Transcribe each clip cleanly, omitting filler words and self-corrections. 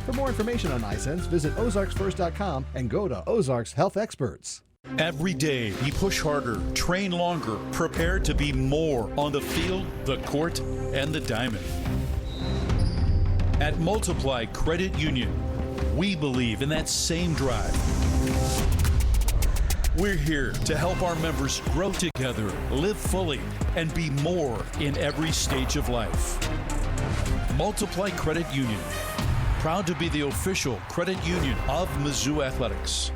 For more information on iSense, visit ozarksfirst.com and go to Ozarks Health Experts. Every day, we push harder, train longer, prepare to be more on the field, the court, and the diamond. At Multiply Credit Union, we believe in that same drive. We're here to help our members grow together, live fully, and be more in every stage of life. Multiply Credit Union, proud to be the official credit union of Mizzou Athletics.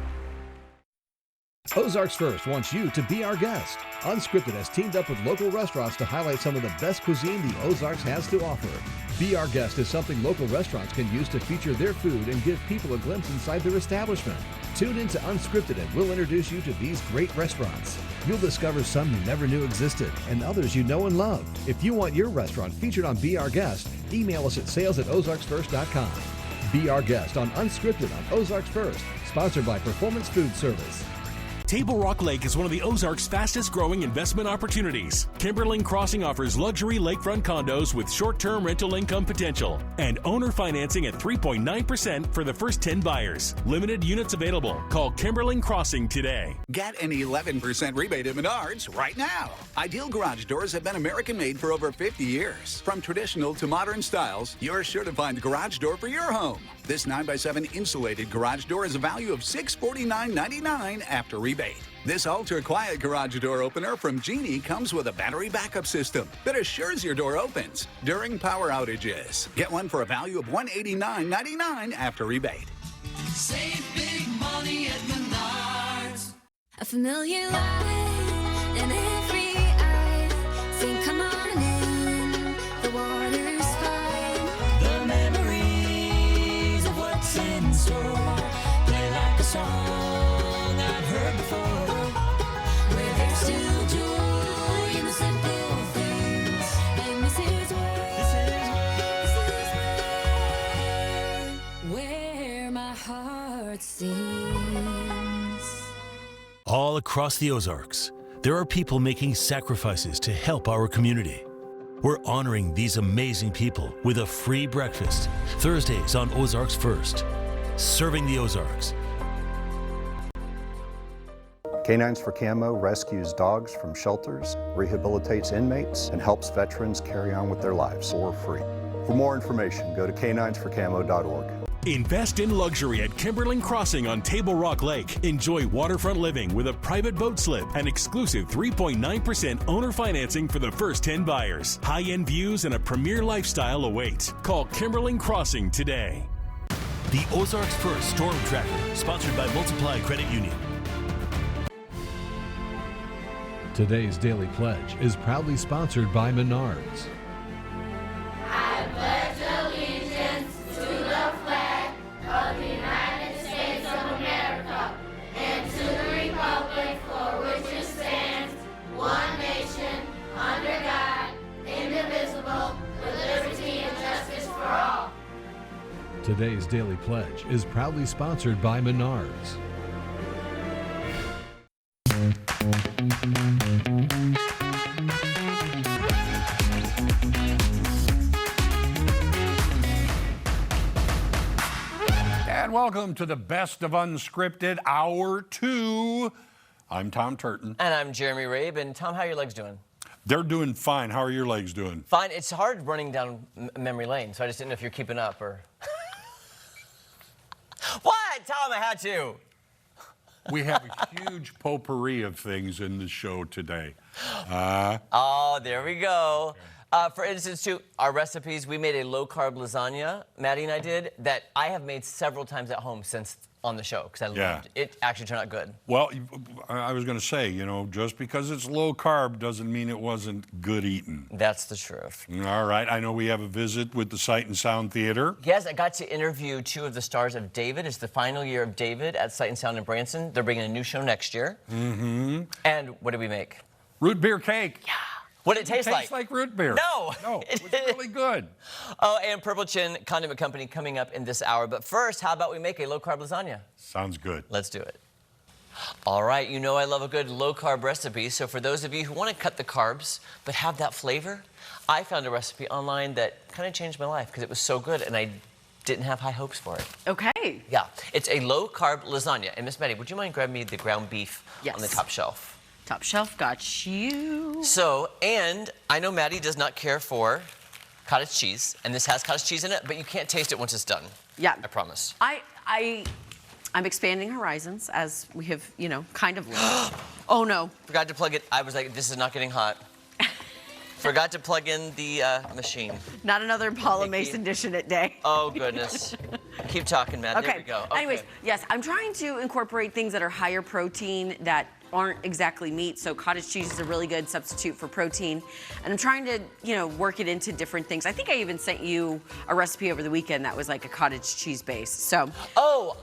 Ozarks First wants you to be our guest. Unscripted has teamed up with local restaurants to highlight some of the best cuisine the Ozarks has to offer. Be Our Guest is something local restaurants can use to feature their food and give people a glimpse inside their establishment. Tune into Unscripted and we'll introduce you to these great restaurants. You'll discover some you never knew existed and others you know and love. If you want your restaurant featured on Be Our Guest, email us at sales@ozarksfirst.com. Be Our Guest on Unscripted on Ozarks First, sponsored by Performance Food Service. Table Rock Lake is one of the Ozarks' fastest growing investment opportunities. Kimberling Crossing offers luxury lakefront condos with short-term rental income potential and owner financing at 3.9% for the first 10 buyers. Limited units available. Call Kimberling Crossing today. Get an 11% rebate at Menards right now. Ideal garage doors have been American-made for over 50 years. From traditional to modern styles, you're sure to find the garage door for your home. This 9x7 insulated garage door is a value of $649.99 after rebate. This ultra-quiet garage door opener from Genie comes with a battery backup system that assures your door opens during power outages. Get one for a value of $189.99 after rebate. Save big money at Menards. A familiar light in every eye. Think, come on in, the water's fine. The memories of what's in store play like a song I've heard before. Where there's still joy in the simple things. And this is where my heart sings. All across the Ozarks, there are people making sacrifices to help our community. We're honoring these amazing people with a free breakfast, Thursdays on Ozarks First. Serving the Ozarks. Canines for Camo rescues dogs from shelters, rehabilitates inmates, and helps veterans carry on with their lives for free. For more information, go to caninesforcamo.org. Invest in luxury at Kimberling Crossing on Table Rock Lake. Enjoy waterfront living with a private boat slip and exclusive 3.9% owner financing for the first 10 buyers. High-end views and a premier lifestyle await. Call Kimberling Crossing today. The Ozarks First Storm Tracker, sponsored by Multiply Credit Union. Today's Daily Pledge is proudly sponsored by Menards. I pledge allegiance to the flag of the United States of America and to the republic for which it stands, one nation, under God, indivisible, with liberty and justice for all. Today's Daily Pledge is proudly sponsored by Menards. And welcome to the Best of Unscripted, Hour 2. I'm Tom Turton. And I'm Jeremy Rabe. And Tom, how are your legs doing? They're doing fine. How are your legs doing? Fine. It's hard running down memory lane, so I just didn't know if you're keeping up or... What? Tom, I had to. We have a huge potpourri of things in the show today. Oh, there we go. For instance, too, our recipes, we made a low-carb lasagna, Maddie and I did, that I have made several times at home since on the show, because I loved it. It actually turned out good. Well, I was going to say, you know, just because it's low-carb doesn't mean it wasn't good eating. That's the truth. All right. I know we have a visit with the Sight and Sound Theater. Yes, I got to interview two of the stars of David. It's the final year of David at Sight and Sound in Branson. They're bringing a new show next year. Mm-hmm. And what did we make? Root beer cake. Yeah. What did it taste like? It tastes like root beer. No. No, it was really good. Oh, and Purple Chin Condiment Company coming up in this hour. But first, how about we make a low-carb lasagna? Sounds good. Let's do it. All right, you know I love a good low-carb recipe. So for those of you who want to cut the carbs but have that flavor, I found a recipe online that kind of changed my life because it was so good, and I didn't have high hopes for it. Okay. Yeah, it's a low-carb lasagna. And Miss Maddie, would you mind grabbing me the ground beef on the top shelf? Top shelf, got you. So, and I know Maddie does not care for cottage cheese, and this has cottage cheese in it, but you can't taste it once it's done. Yeah. I promise. I'm expanding horizons, as we have, you know, kind of learned. Oh, no. Forgot to plug it. I was like, this is not getting hot. Forgot to plug in the machine. Not another Paula Mason dish in it day. Oh, goodness. Keep talking, Matt. Okay. There we go. Okay. Anyways, yes, I'm trying to incorporate things that are higher protein that aren't exactly meat. So cottage cheese is a really good substitute for protein. And I'm trying to, you know, work it into different things. I think I even sent you a recipe over the weekend that was like a cottage cheese base. So. Oh,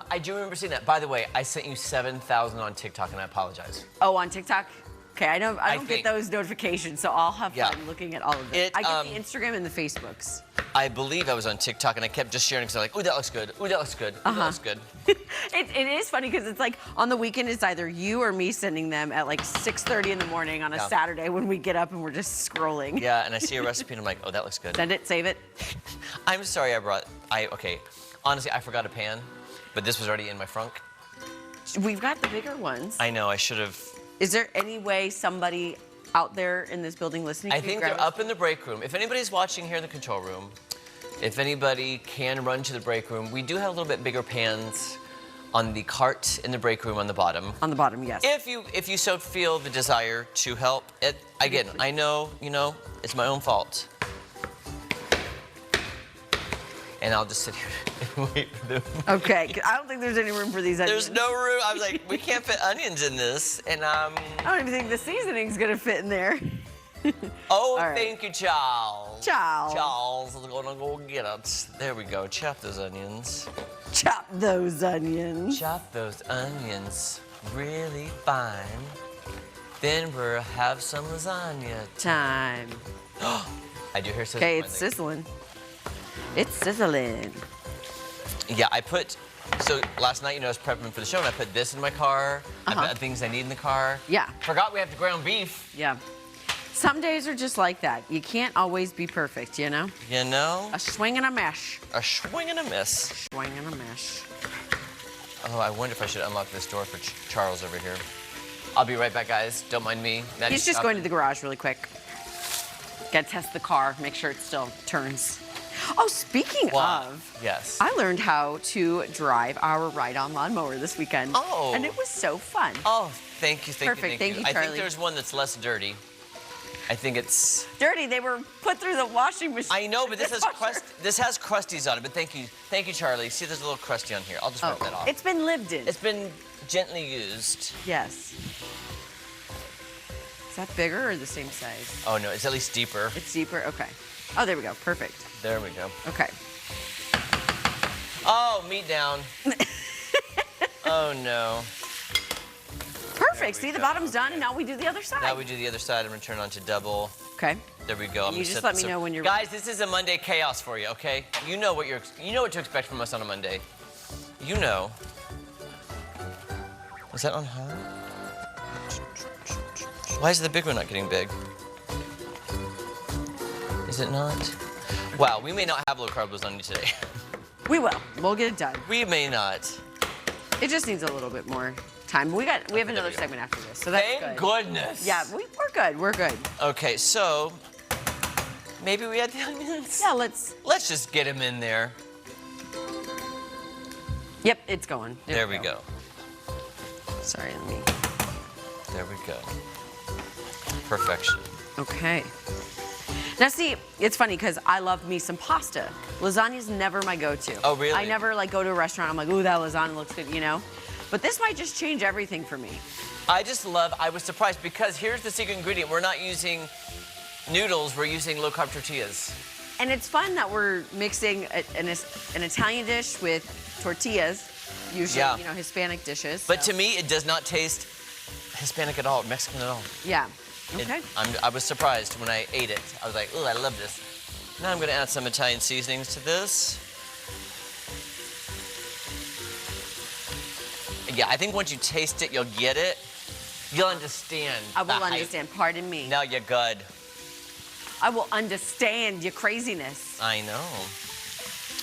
I do remember seeing that. By the way, I sent you 7,000 on TikTok, and I apologize. Oh, on TikTok? Okay, I don't get those notifications, so I'll have fun looking at all of this. I get the Instagram and the Facebooks. I believe I was on TikTok, and I kept just sharing because I'm like, ooh, that looks good. Ooh, that looks good. Ooh, that looks good. It is funny because it's like on the weekend, it's either you or me sending them at like 6:30 in the morning on a Saturday when we get up and we're just scrolling. Yeah, and I see a recipe and I'm like, oh, that looks good. Send it, save it. I'm sorry okay. Honestly, I forgot a pan, but this was already in my frunk. We've got the bigger ones. I know, I should have. Is there any way somebody out there in this building listening I think they're up in the break room. If anybody's watching here in the control room, if anybody can run to the break room, we do have a little bit bigger pans on the cart in the break room on the bottom. On the bottom, yes. If you so feel the desire to help, again, I know, you know, it's my own fault. And I'll just sit here and wait for them. Okay, I don't think there's any room for these onions. There's no room. I was like, we can't fit onions in this. And I don't even think the seasoning's gonna fit in there. Oh, thank you, Charles. Charles. Charles is gonna go get it. There we go. Chop those onions. Chop those onions. Chop those onions really fine. Then we'll have some lasagna time. I do hear sizzling. Okay, it's sizzling. It's sizzling. Yeah, so last night, you know, I was prepping for the show and I put this in my car. I put things I need in the car. Yeah. Forgot we have to ground beef. Yeah. Some days are just like that. You can't always be perfect, you know? You know? A swing and a mesh. A swing and a miss. Swing and a mesh. Oh, I wonder if I should unlock this door for Charles over here. I'll be right back, guys. Don't mind me. He's just going to the garage really quick. Gotta test the car, make sure it still turns. Oh, speaking of, yes, I learned how to drive our ride-on lawnmower this weekend. Oh. And it was so fun. Oh, thank you, Perfect. Thank you, Charlie. I think there's one that's less dirty. I think it's... Dirty, they were put through the washing machine. I know, but this has crusties on it, but thank you, Charlie. See, there's a little crusty on here. I'll just wipe that off. It's been lived in. It's been gently used. Yes. Is that bigger or the same size? Oh, no, it's at least deeper. It's deeper? Okay. Oh, there we go. Perfect. There we go. Okay. Oh, meat down. Oh, no. Perfect. See, the bottom's done, and now we do the other side. Now we do the other side and return on to double. Okay. There we go. You just let me know when you're ready. Guys, this is a Monday chaos for you, okay? You know what to expect from us on a Monday. You know. Is that on high? Why is the big one not getting big? Is it not? Wow, we may not have low carb lasagna today. We will. We'll get it done. We may not. It just needs a little bit more time. We have another segment after this, so that's Thank goodness. Yeah, we're good. We're good. Okay, so maybe we add the onions. Yeah, let's just get them in there. Yep, it's going. There we go. Sorry, let me. There we go. Perfection. Okay. Now see, it's funny because I love me some pasta. Lasagna's never my go-to. Oh, really? I never like go to a restaurant, I'm like, ooh, that lasagna looks good, you know? But this might just change everything for me. I was surprised because here's the secret ingredient. We're not using noodles, we're using low-carb tortillas. And it's fun that we're mixing an Italian dish with tortillas, usually, you know, Hispanic dishes. But to me, it does not taste Hispanic at all, Mexican at all. Yeah. Okay. I was surprised when I ate it. I was like, ooh, I love this. Now I'm going to add some Italian seasonings to this. Yeah, I think once you taste it, you'll get it. You'll understand. I will understand. Pardon me. Now you're good. I will understand your craziness. I know.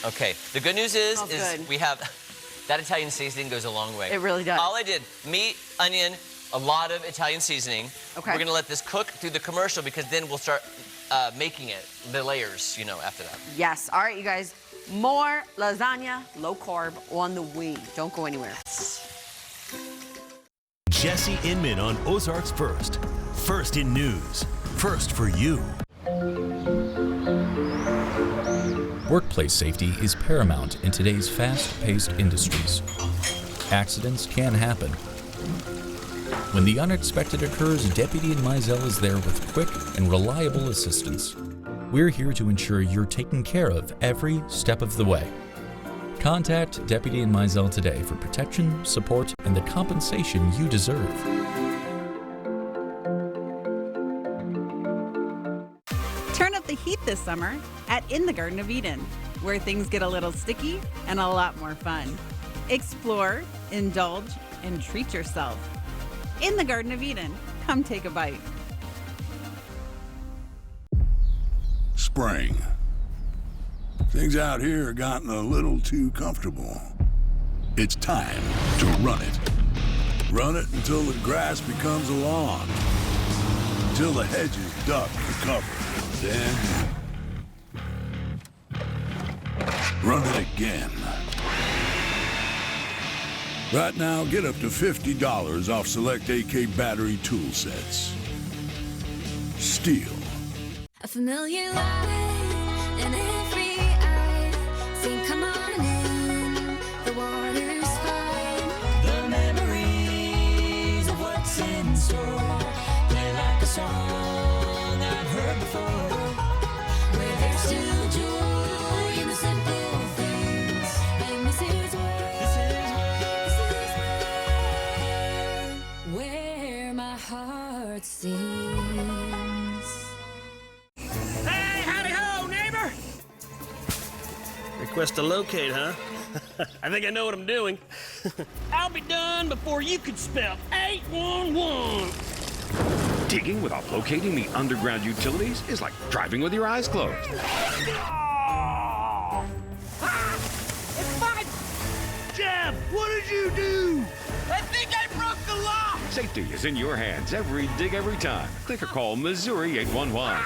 Okay, the good news is good. we have, that Italian seasoning goes a long way. It really does. All I did, meat, onion, a lot of Italian seasoning. Okay. We're gonna let this cook through the commercial because then we'll start making it, the layers, you know, after that. Yes. All right, you guys. More lasagna, low carb on the way. Don't go anywhere. Jesse Inman on Ozarks First. First in news. First for you. Workplace safety is paramount in today's fast-paced industries. Accidents can happen. When the unexpected occurs, Deputy Mizell is there with quick and reliable assistance. We're here to ensure you're taken care of every step of the way. Contact Deputy Mizell today for protection, support, and the compensation you deserve. Turn up the heat this summer at In the Garden of Eden, where things get a little sticky and a lot more fun. Explore, indulge, and treat yourself. In the Garden of Eden, come take a bite. Spring. Things out here have gotten a little too comfortable. It's time to run it. Run it until the grass becomes a lawn. Until the hedges duck for cover. Then run it again. Right now, get up to $50 off select AK battery tool sets. Steel. A familiar light in every eye. Think, come on in, the water's fine. The memories of what's in store play like a song I've heard before. Where there's still joy in the simple things. And this is where my heart sings. Request to locate, huh? I think I know what I'm doing. I'll be done before you could spell 811. Digging without locating the underground utilities is like driving with your eyes closed. It's fine! Jeb, what did you do? I think I broke the law! Safety is in your hands every dig, every time. Click or call Missouri 811.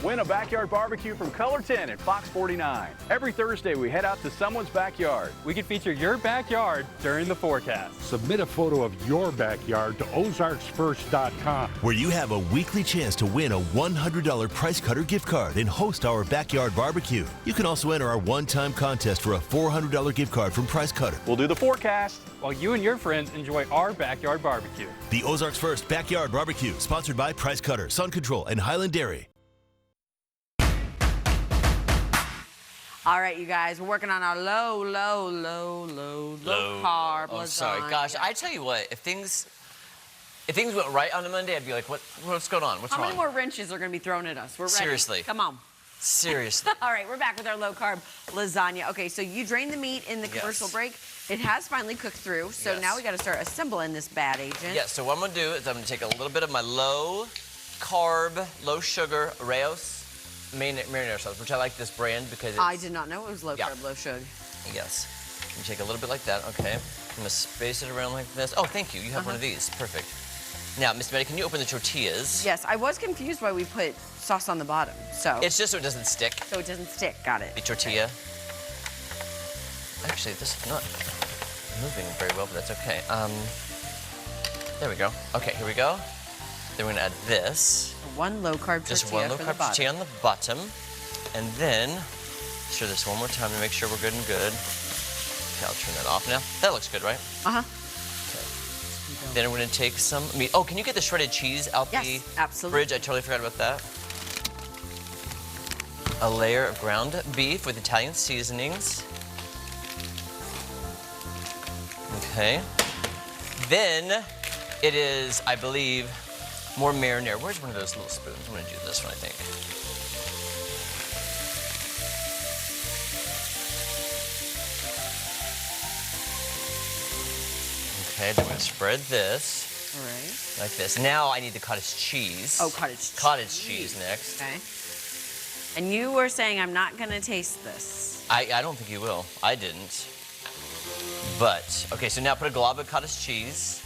Win a backyard barbecue from Color 10 at Fox 49. Every Thursday, we head out to someone's backyard. We can feature your backyard during the forecast. Submit a photo of your backyard to ozarksfirst.com, where you have a weekly chance to win a $100 Price Cutter gift card and host our backyard barbecue. You can also enter our one-time contest for a $400 gift card from Price Cutter. We'll do the forecast while you and your friends enjoy our backyard barbecue. The Ozarks First Backyard Barbecue, sponsored by Price Cutter, Sun Control, and Highland Dairy. All right, you guys, we're working on our low carb lasagna. Sorry, gosh, I tell you what, if things went right on a Monday, I'd be like, what's going on? What's wrong? How many more wrenches are going to be thrown at us? We're ready. Seriously. Come on. Seriously. All right, we're back with our low carb lasagna. Okay, so you drained the meat in the commercial break. It has finally cooked through, so now we got to start assembling this bad agent. Yeah, so what I'm going to do is I'm going to take a little bit of my low carb, low sugar Rayos marinara sauce, which I like this brand because it's... I did not know it was low carb, low sugar. Yes. You take a little bit like that, okay. I'm gonna space it around like this. Oh, thank you, you have one of these, perfect. Now, Miss Betty, can you open the tortillas? Yes, I was confused why we put sauce on the bottom, so... It's just so it doesn't stick. So it doesn't stick, got it. The tortilla. Actually, this is not moving very well, but that's okay. There we go. Okay, here we go. Then we're gonna add this. One low carb tortilla. Just one low carb tortilla on the bottom. And then, stir this one more time to make sure we're good and good. Okay, I'll turn that off now. That looks good, right? Uh-huh. Okay. Then we're gonna take some meat. Oh, can you get the shredded cheese out the fridge? I totally forgot about that. A layer of ground beef with Italian seasonings. Okay. Then it is, I believe, more marinara. Where's one of those little spoons? I'm gonna do this one, I think. Okay, then I'm gonna spread this. All right. Like this. Now I need the cottage cheese. Oh, cottage cheese. Cottage cheese next. Okay. And you were saying I'm not gonna taste this. I don't think you will. I didn't. But, okay, so now put a glob of cottage cheese.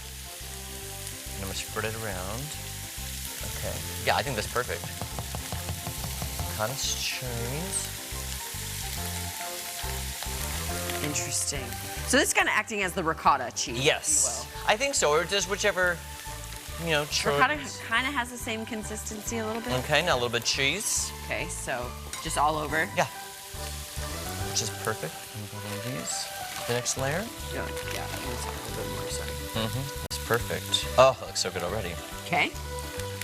And I'm gonna spread it around. Okay. Yeah, I think that's perfect. Cottage cheese. Interesting. So this is kind of acting as the ricotta cheese. Yes. I think so, or just whichever, choice. Ricotta kind of has the same consistency a little bit. Okay, now a little bit of cheese. Okay, so just all over. Yeah. Which is perfect. I'm going to use the next layer. Yeah, that was a little bit more, sorry. Mm-hmm. That's perfect. Oh, that looks so good already. Okay.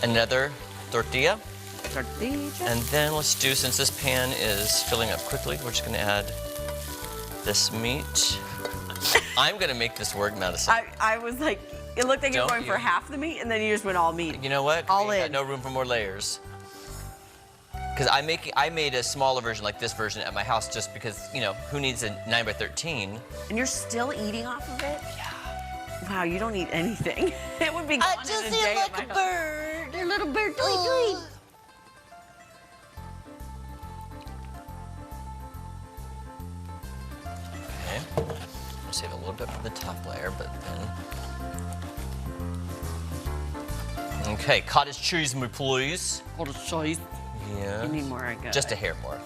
Another tortilla. Tortilla. And then let's do, since this pan is filling up quickly, we're just going to add this meat. I'm going to make this work, Madison. I was like, it looked like you were going for half the meat, and then you just went all meat. You know what? All we in. got no room for more layers. Because I made a smaller version like this version at my house just because, who needs a 9x13? And you're still eating off of it? Yeah. Wow, you don't eat anything. It would be gone I just in a feel day like at my a house. bird. Your little bird, tweet, tweet. Okay. I'll save a little bit for the top layer, but then. Okay, cottage cheese, me please. Cottage cheese. Yeah. You need more, I guess. Just a hair more.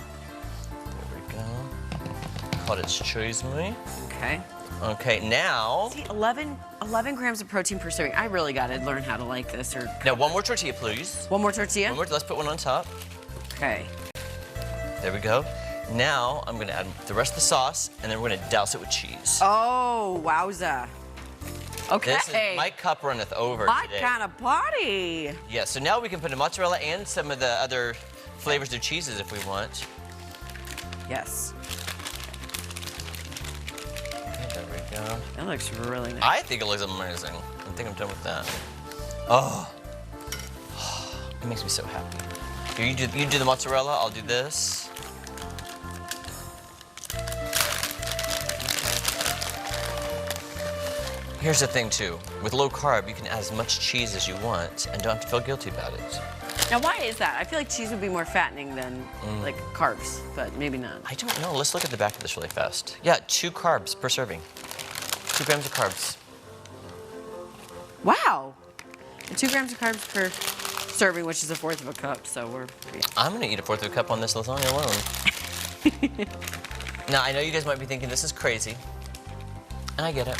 There we go. Cottage cheese, me. Okay. Okay, now. See, 11 grams of protein per serving. I really got to learn how to like this. Or Now, one more tortilla, please. One more tortilla? One more, let's put one on top. Okay. There we go. Now, I'm gonna add the rest of the sauce, and then we're gonna douse it with cheese. Oh, wowza. Okay. This is, my cup runneth over My today. kind of party. Yeah, so now we can put a mozzarella and some of the other flavors of cheeses if we want. Yes. Okay, there we go. That looks really nice. I think it looks amazing. I think I'm done with that. Oh, it makes me so happy. Here, you do the mozzarella, I'll do this. Here's the thing too, with low carb, you can add as much cheese as you want and don't have to feel guilty about it. Now, why is that? I feel like cheese would be more fattening than like carbs, but maybe not. I don't know, let's look at the back of this really fast. Yeah, 2 carbs per serving. 2 grams of carbs. Wow. And 2 grams of carbs per serving, which is 1/4 of a cup, so we're... Yeah. I'm gonna eat 1/4 of a cup on this lasagna alone. Now, I know you guys might be thinking this is crazy, and I get it.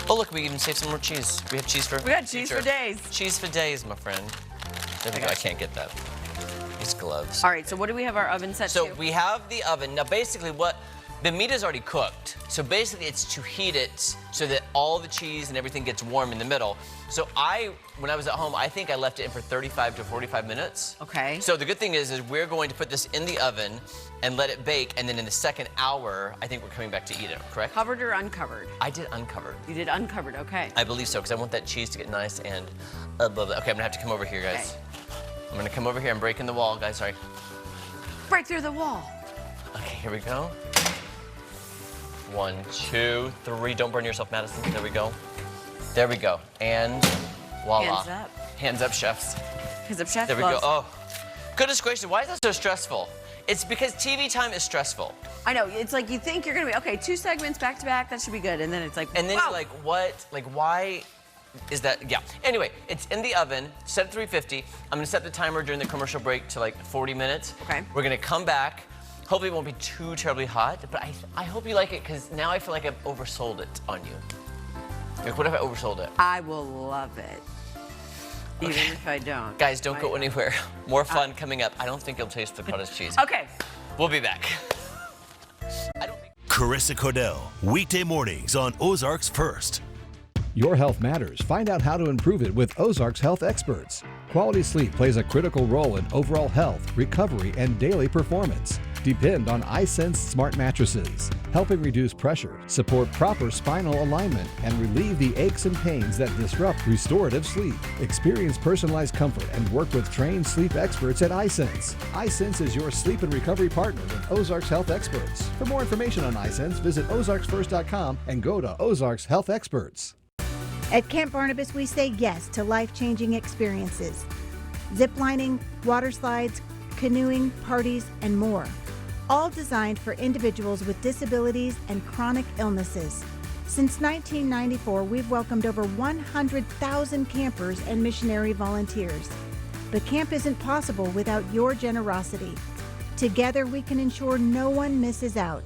Oh, look, we even saved some more cheese. We have cheese for We got cheese for days. Cheese for days, my friend. There we go. I can't get that. These gloves. All right, so what do we have our oven set So to? we have the oven. Now, basically, the meat is already cooked. So basically, it's to heat it so that all the cheese and everything gets warm in the middle. So when I was at home, I think I left it in for 35 to 45 minutes. Okay. So the good thing is we're going to put this in the oven and let it bake, and then in the second hour, I think we're coming back to eat it, correct? Covered or uncovered? I did uncovered. You did uncovered, okay. I believe so, because I want that cheese to get nice and above it. Okay, I'm gonna have to come over here, guys. Okay. I'm gonna come over here. I'm breaking the wall, guys, sorry. Break through the wall. Okay, here we go. 1, 2, 3. Don't burn yourself, Madison. There we go. There we go. And voila. Hands up. Hands up, chefs. Hands up, chef. There we go. Oh, goodness gracious, why is that so stressful? It's because TV time is stressful. I know, it's like you think you're gonna be, okay, 2 segments back to back, that should be good. And then it's like, And then wow. you're like, what? Like, why is that? Yeah. Anyway, it's in the oven, set at 350. I'm gonna set the timer during the commercial break to like 40 minutes. Okay. We're gonna come back. Hopefully it won't be too terribly hot, but I hope you like it because now I feel like I've oversold it on you. Like, what if I oversold it? I will love it. Even if I don't. Guys, don't go anywhere. More fun coming up. I don't think you'll taste the cottage cheese. Okay. We'll be back. Carissa Cordell, weekday mornings on Ozarks First. Your health matters. Find out how to improve it with Ozarks Health Experts. Quality sleep plays a critical role in overall health, recovery, and daily performance. Depend on iSense smart mattresses, helping reduce pressure, support proper spinal alignment, and relieve the aches and pains that disrupt restorative sleep. Experience personalized comfort and work with trained sleep experts at iSense. iSense is your sleep and recovery partner with Ozarks Health Experts. For more information on iSense, visit ozarksfirst.com and go to Ozarks Health Experts. At Camp Barnabas, we say yes to life-changing experiences. Ziplining, water slides, canoeing, parties, and more. all designed for individuals with disabilities and chronic illnesses. Since 1994, we've welcomed over 100,000 campers and missionary volunteers. But camp isn't possible without your generosity. Together, we can ensure no one misses out.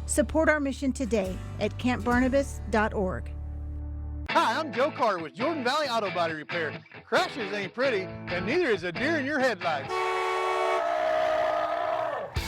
Support our mission today at campbarnabas.org. Hi, I'm Joe Carter with Jordan Valley Auto Body Repair. Crashes ain't pretty, and neither is a deer in your headlights.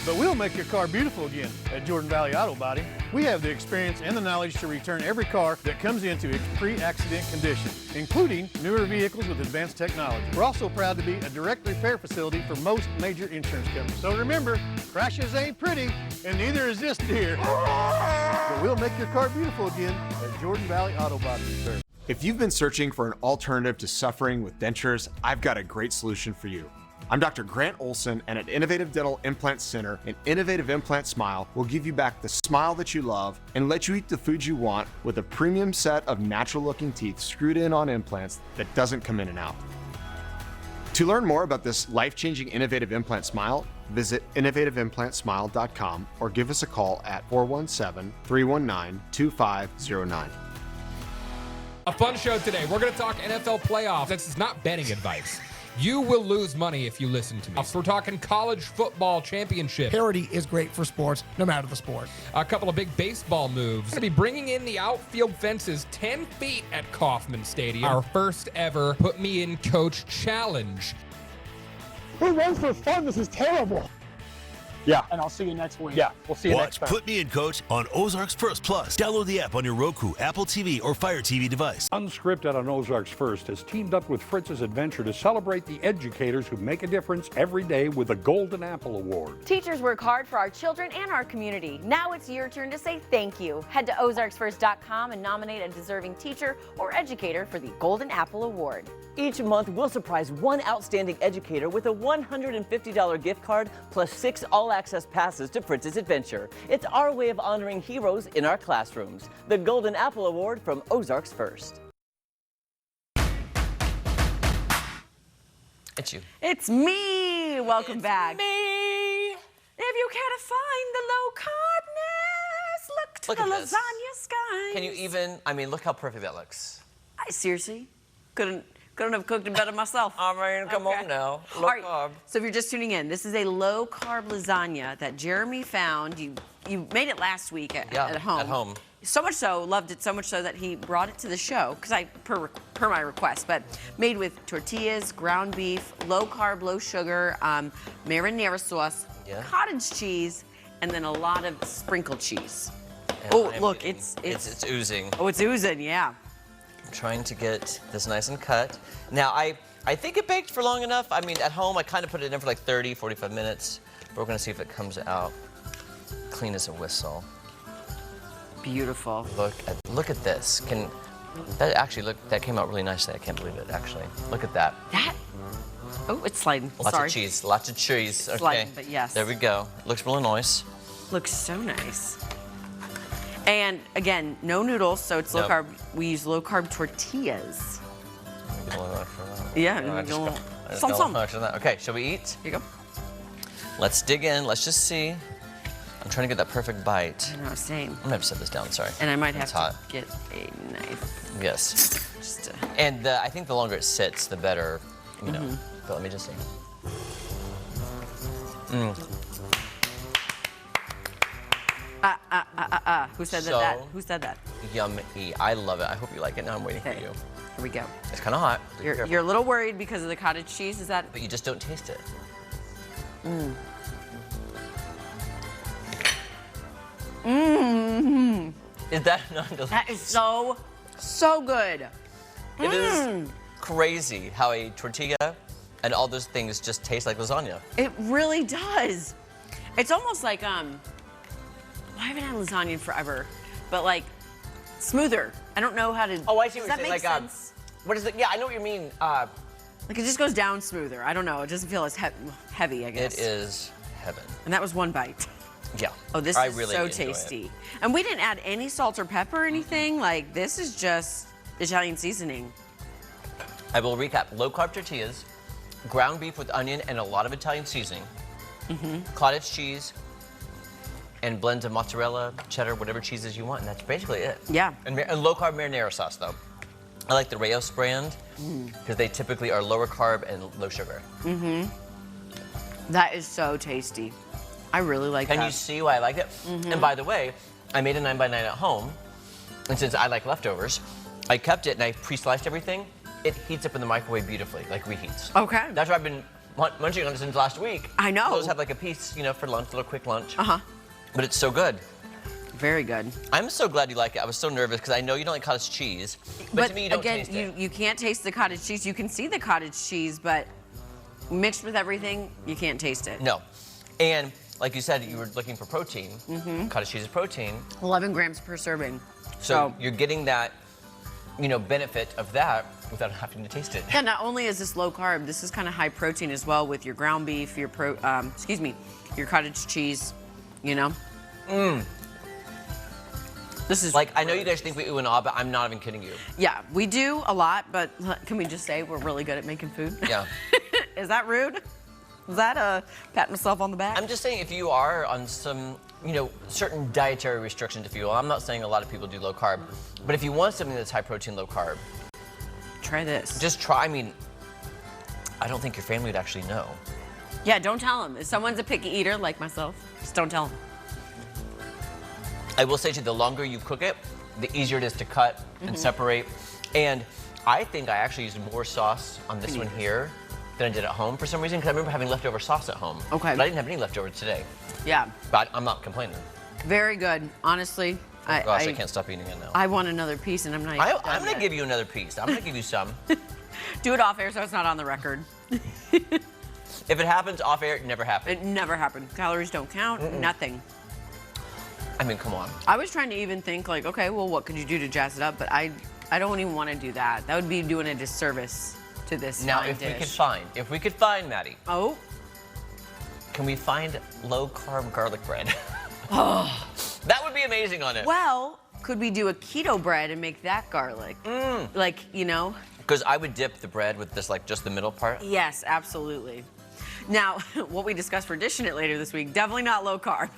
But we'll make your car beautiful again at Jordan Valley Auto Body. We have the experience and the knowledge to return every car that comes into its pre-accident condition, including newer vehicles with advanced technology. We're also proud to be a direct repair facility for most major insurance companies. So remember, crashes ain't pretty, and neither is this deer. But we'll make your car beautiful again at Jordan Valley Auto Body Repair. If you've been searching for an alternative to suffering with dentures, I've got a great solution for you. I'm Dr. Grant Olson, and at Innovative Dental Implant Center, an Innovative Implant Smile will give you back the smile that you love and let you eat the food you want with a premium set of natural-looking teeth screwed in on implants that doesn't come in and out. To learn more about this life-changing Innovative Implant Smile, visit innovativeimplantsmile.com or give us a call at 417-319-2509. A fun show today. We're going to talk NFL playoffs. This is not betting advice. You will lose money if you listen to me. We're talking college football championship. Parity is great for sports, no matter the sport. A couple of big baseball moves. We're going to be bringing in the outfield fences 10 feet at Kauffman Stadium. Our first ever Put Me in Coach challenge. Who runs for fun? This is terrible. Yeah. And I'll see you next week. Yeah, we'll see you next time. Watch Put Me in Coach on Ozarks First Plus. Download the app on your Roku, Apple TV, or Fire TV device. Unscripted on Ozarks First has teamed up with Fritz's Adventure to celebrate the educators who make a difference every day with the Golden Apple Award. Teachers work hard for our children and our community. Now it's your turn to say thank you. Head to ozarksfirst.com and nominate a deserving teacher or educator for the Golden Apple Award. Each month, we'll surprise one outstanding educator with a $150 gift card plus 6 all-access passes to Fritz's Adventure. It's our way of honoring heroes in our classrooms. The Golden Apple Award from Ozarks First. It's you. It's me. Welcome back. Me. If you can't find the low carbness, look to Look the at this. lasagna skies. Can you even, I mean, look how perfect that looks. I seriously couldn't have cooked it better myself. I mean, come on now. Low carb. So if you're just tuning in, this is a low carb lasagna that Jeremy found. You made it last week at home. At home. So much so, loved it so much so that he brought it to the show because per my request. But made with tortillas, ground beef, low carb, low sugar, marinara sauce, cottage cheese, and then a lot of sprinkled cheese. And look, it's oozing. Oh, it's oozing, yeah. I'm trying to get this nice and cut. Now, I think it baked for long enough. I mean, at home, I kind of put it in for like 30, 45 minutes. But we're going to see if it comes out clean as a whistle. Beautiful. Look at this. That came out really nicely. I can't believe it, actually. Look at that. Oh, it's sliding. Lots Sorry. of cheese. Lots of cheese. Okay. Sliding, but yes. There we go. Looks really nice. Looks so nice. And again, no noodles, so it's low carb. We use low carb tortillas. Yeah, some. Okay, shall we eat? Here you go. Let's dig in. Let's just see. I'm trying to get that perfect bite. I know, same. I'm gonna have to set this down. Sorry. And I might have It's to hot. get a knife. Yes. And I think the longer it sits, the better. You know. But let me just see. Who said that? Who said that? Yummy. I love it. I hope you like it. Now I'm waiting for you. Here we go. It's kind of hot. You're a little worried because of the cottage cheese. Is that? But you just don't taste it. Is that not delicious? That is so good. It is crazy how a tortilla and all those things just taste like lasagna. It really does. It's almost like I haven't had lasagna in forever, but like smoother. I don't know how to. Oh, I see does what that you're make saying. sense? What is it? Yeah, I know what you mean. Like it just goes down smoother. I don't know. It doesn't feel as heavy, I guess. It is heaven. And that was one bite. Yeah. Oh, this I is really so enjoy tasty. it. And we didn't add any salt or pepper or anything. Like this is just Italian seasoning. I will recap. Low carb tortillas, ground beef with onion and a lot of Italian seasoning, cottage cheese, and blends of mozzarella, cheddar, whatever cheeses you want, and that's basically it. Yeah. And low-carb marinara sauce, though. I like the Rayos brand because they typically are lower carb and low sugar. That is so tasty. I really like that. Can you see why I like it? And by the way, I made a 9x9 at home, and since I like leftovers, I kept it and I pre-sliced everything. It heats up in the microwave beautifully, like reheats. Okay. That's what I've been munching on it since last week. I know. Those have like a piece, for lunch, a little quick lunch. Uh-huh. But it's so good. Very good. I'm so glad you like it. I was so nervous because I know you don't like cottage cheese, but to me you don't taste it. You can't taste the cottage cheese. You can see the cottage cheese, but mixed with everything, you can't taste it. No. And like you said, you were looking for protein. Cottage cheese is protein. 11 grams per serving. So you're getting that, benefit of that without having to taste it. Yeah, not only is this low carb, this is kind of high protein as well with your ground beef, your your cottage cheese, This is like, I know you guys think we ooh and ah, but I'm not even kidding you. Yeah, we do a lot, but can we just say we're really good at making food? Yeah. Is that rude? Is that a pat myself on the back? I'm just saying if you are on some, certain dietary restrictions, if you will. I'm not saying a lot of people do low carb, but if you want something that's high protein, low carb, try this. Just try. I mean, I don't think your family would actually know. Yeah, don't tell them. If someone's a picky eater like myself, just don't tell them. I will say to you, the longer you cook it, the easier it is to cut and separate. And I think I actually used more sauce on this one here than I did at home for some reason, because I remember having leftover sauce at home. Okay. But I didn't have any leftover today. Yeah. But I'm not complaining. Very good, honestly. Oh gosh, I can't stop eating it now. I want another piece, and I'm not. I'm gonna give you another piece. I'm gonna give you some. Do it off air so it's not on the record. If it happens off air, it never happened. It never happened. Calories don't count. Nothing. I mean, come on. I was trying to even think like, okay, well, what could you do to jazz it up? But I don't even want to do that. That would be doing a disservice to this Now, fine if dish. we could find, Maddie. Oh. Can we find low-carb garlic bread? Oh. That would be amazing on it. Well, could we do a keto bread and make that garlic? Like, Because I would dip the bread with this, like, just the middle part. Yes, absolutely. Now, what we discussed for dishing it later this week, definitely not low carb.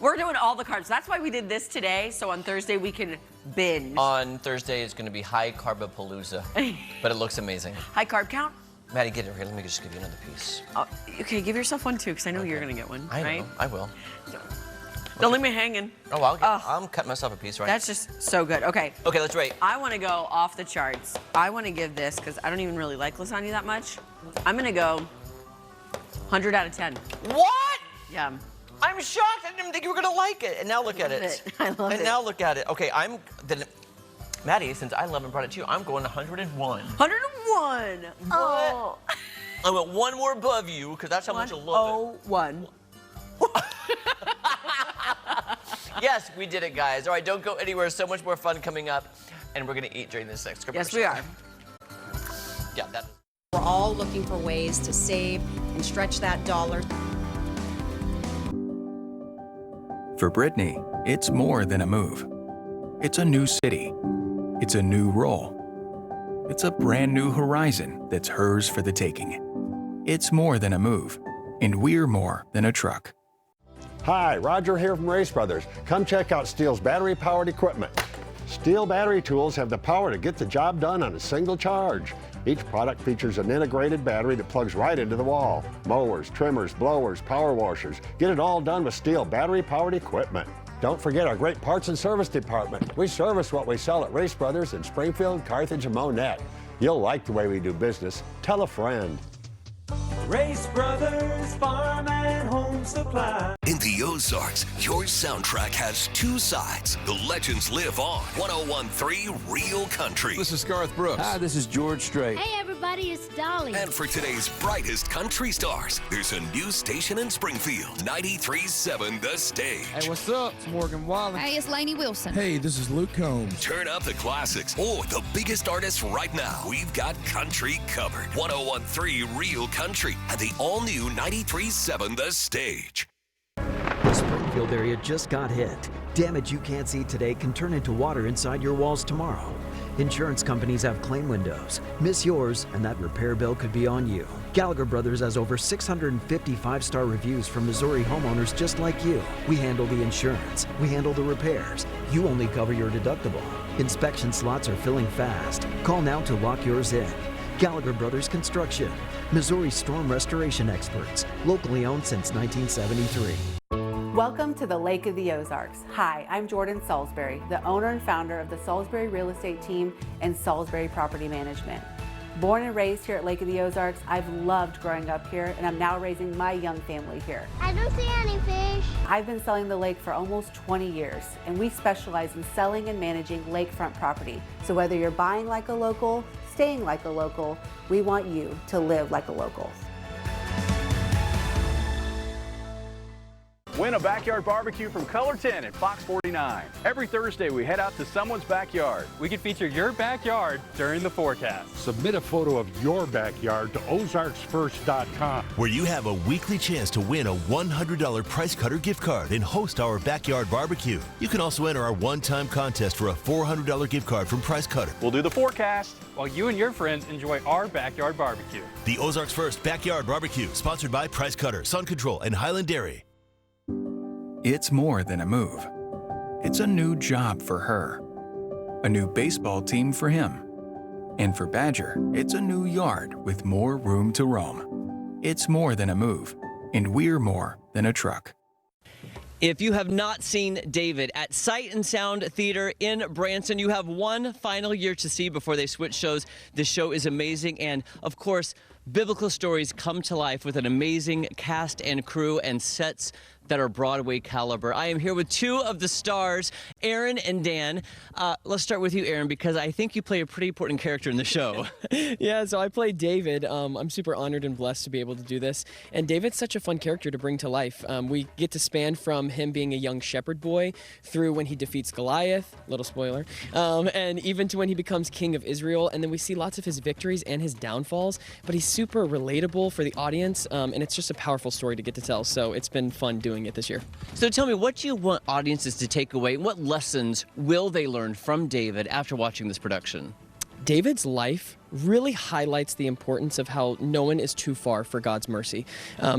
We're doing all the carbs. That's why we did this today, so on Thursday we can binge. On Thursday, it's going to be high carbapalooza, but it looks amazing. High carb count? Maddie, get it here. Let me just give you another piece. Okay, give yourself one too, because I know you're going to get one. I know. Right? I will. Don't leave me hanging. Oh, I'll cut myself a piece, right? That's just so good. Okay. Okay, let's rate. I want to go off the charts. I want to give this, because I don't even really like lasagna that much. I'm going to go 100 out of 10. What? Yeah. I'm shocked. I didn't think you were going to like it. And now look at it. I love it. And now look at it. Okay, Maddie, since I love and brought it to you, I'm going 101. 101. Oh. I went one more above you, because that's how much I love it. 101. Yes, we did it, guys. All right, don't go anywhere. So much more fun coming up, and we're going to eat during this next commercial. Yes, we are. Yeah, that. We're all looking for ways to save and stretch that dollar. For Brittany, it's more than a move. It's a new city. It's a new role. It's a brand new horizon that's hers for the taking. It's more than a move, and we're more than a truck. Hi, Roger here from Race Brothers. Come check out Steel's battery-powered equipment. Steel battery tools have the power to get the job done on a single charge. Each product features an integrated battery that plugs right into the wall. Mowers, trimmers, blowers, power washers. Get it all done with Steel battery-powered equipment. Don't forget our great parts and service department. We service what we sell at Race Brothers in Springfield, Carthage, and Monette. You'll like the way we do business. Tell a friend. Race Brothers Farm and Home Supply. In the Ozarks, your soundtrack has two sides. The legends live on. 101.3 Real Country. This is Garth Brooks. Hi, this is George Strait. Hey, everybody, it's Dolly. And for today's brightest country stars, there's a new station in Springfield, 93.7 The Stage. Hey, what's up? It's Morgan Wallen. Hey, it's Lainey Wilson. Hey, this is Luke Combs. Turn up the classics or the biggest artists right now. We've got country covered. 101.3 Real Country and the all-new 93.7 The Stage. Springfield battlefield area just got hit. Damage you can't see today can turn into water inside your walls tomorrow. Insurance companies have claim windows. Miss yours, and that repair bill could be on you. Gallagher Brothers has over 650 five-star reviews from Missouri homeowners just like you. We handle the insurance. We handle the repairs. You only cover your deductible. Inspection slots are filling fast. Call now to lock yours in. Gallagher Brothers Construction, Missouri storm restoration experts, locally owned since 1973. Welcome to the Lake of the Ozarks. Hi, I'm Jordan Salisbury, the owner and founder of the Salisbury Real Estate Team and Salisbury Property Management. Born and raised here at Lake of the Ozarks, I've loved growing up here, and I'm now raising my young family here. I don't see any fish. I've been selling the lake for almost 20 years, and we specialize in selling and managing lakefront property. So whether you're buying like a local, staying like a local, we want you to live like a local. Win a backyard barbecue from Color 10 at Fox 49. Every Thursday, we head out to someone's backyard. We can feature your backyard during the forecast. Submit a photo of your backyard to ozarksfirst.com, where you have a weekly chance to win a $100 Price Cutter gift card and host our backyard barbecue. You can also enter our one-time contest for a $400 gift card from Price Cutter. We'll do the forecast while you and your friends enjoy our backyard barbecue. The Ozarks First Backyard Barbecue, sponsored by Price Cutter, Sun Control, and Highland Dairy. It's more than a move. It's a new job for her, a new baseball team for him. And for Badger, it's a new yard with more room to roam. It's more than a move, and we're more than a truck. If you have not seen David at Sight and Sound Theater in Branson, you have one final year to see before they switch shows. This show is amazing, and of course, biblical stories come to life with an amazing cast and crew and sets that are Broadway caliber. I am here with two of the stars, Aaron and Dan. Let's start with you, Aaron, because I think you play a pretty important character in the show. Yeah, so I play David. I'm super honored and blessed to be able to do this. And David's such a fun character to bring to life. We get to span from him being a young shepherd boy through when he defeats Goliath, little spoiler, and even to when he becomes king of Israel. And then we see lots of his victories and his downfalls, but he's super relatable for the audience, and it's just a powerful story to get to tell. So it's been fun doing it this year. So tell me, what do you want audiences to take away? What lessons will they learn from David after watching this production? David's life really highlights the importance of how no one is too far for God's mercy.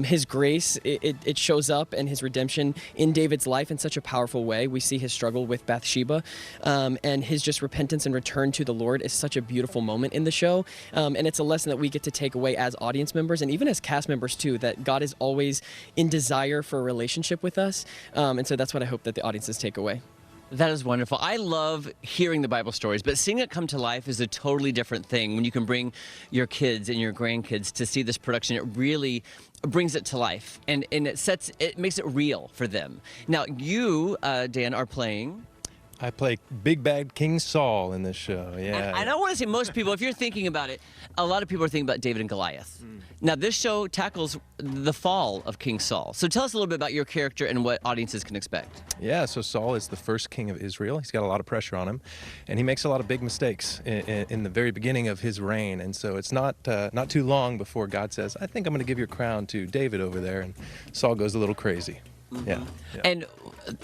His grace, it shows up, and his redemption in David's life in such a powerful way. We see his struggle with Bathsheba, and his just repentance and return to the Lord is such a beautiful moment in the show. And it's a lesson that we get to take away as audience members and even as cast members too, that God is always in desire for a relationship with us. And so that's what I hope that the audiences take away. That is wonderful. I love hearing the Bible stories, but seeing it come to life is a totally different thing. When you can bring your kids and your grandkids to see this production, it really brings it to life, and it makes it real for them. Now, you, Dan, are playing. I play Big Bad King Saul in this show, yeah. And I want to say most people, if you're thinking about it, a lot of people are thinking about David and Goliath. Now, this show tackles the fall of King Saul. So tell us a little bit about your character and what audiences can expect. Yeah, so Saul is the first king of Israel. He's got a lot of pressure on him, and he makes a lot of big mistakes in the very beginning of his reign. And so it's not too long before God says, I think I'm going to give your crown to David over there, and Saul goes a little crazy. Yeah. And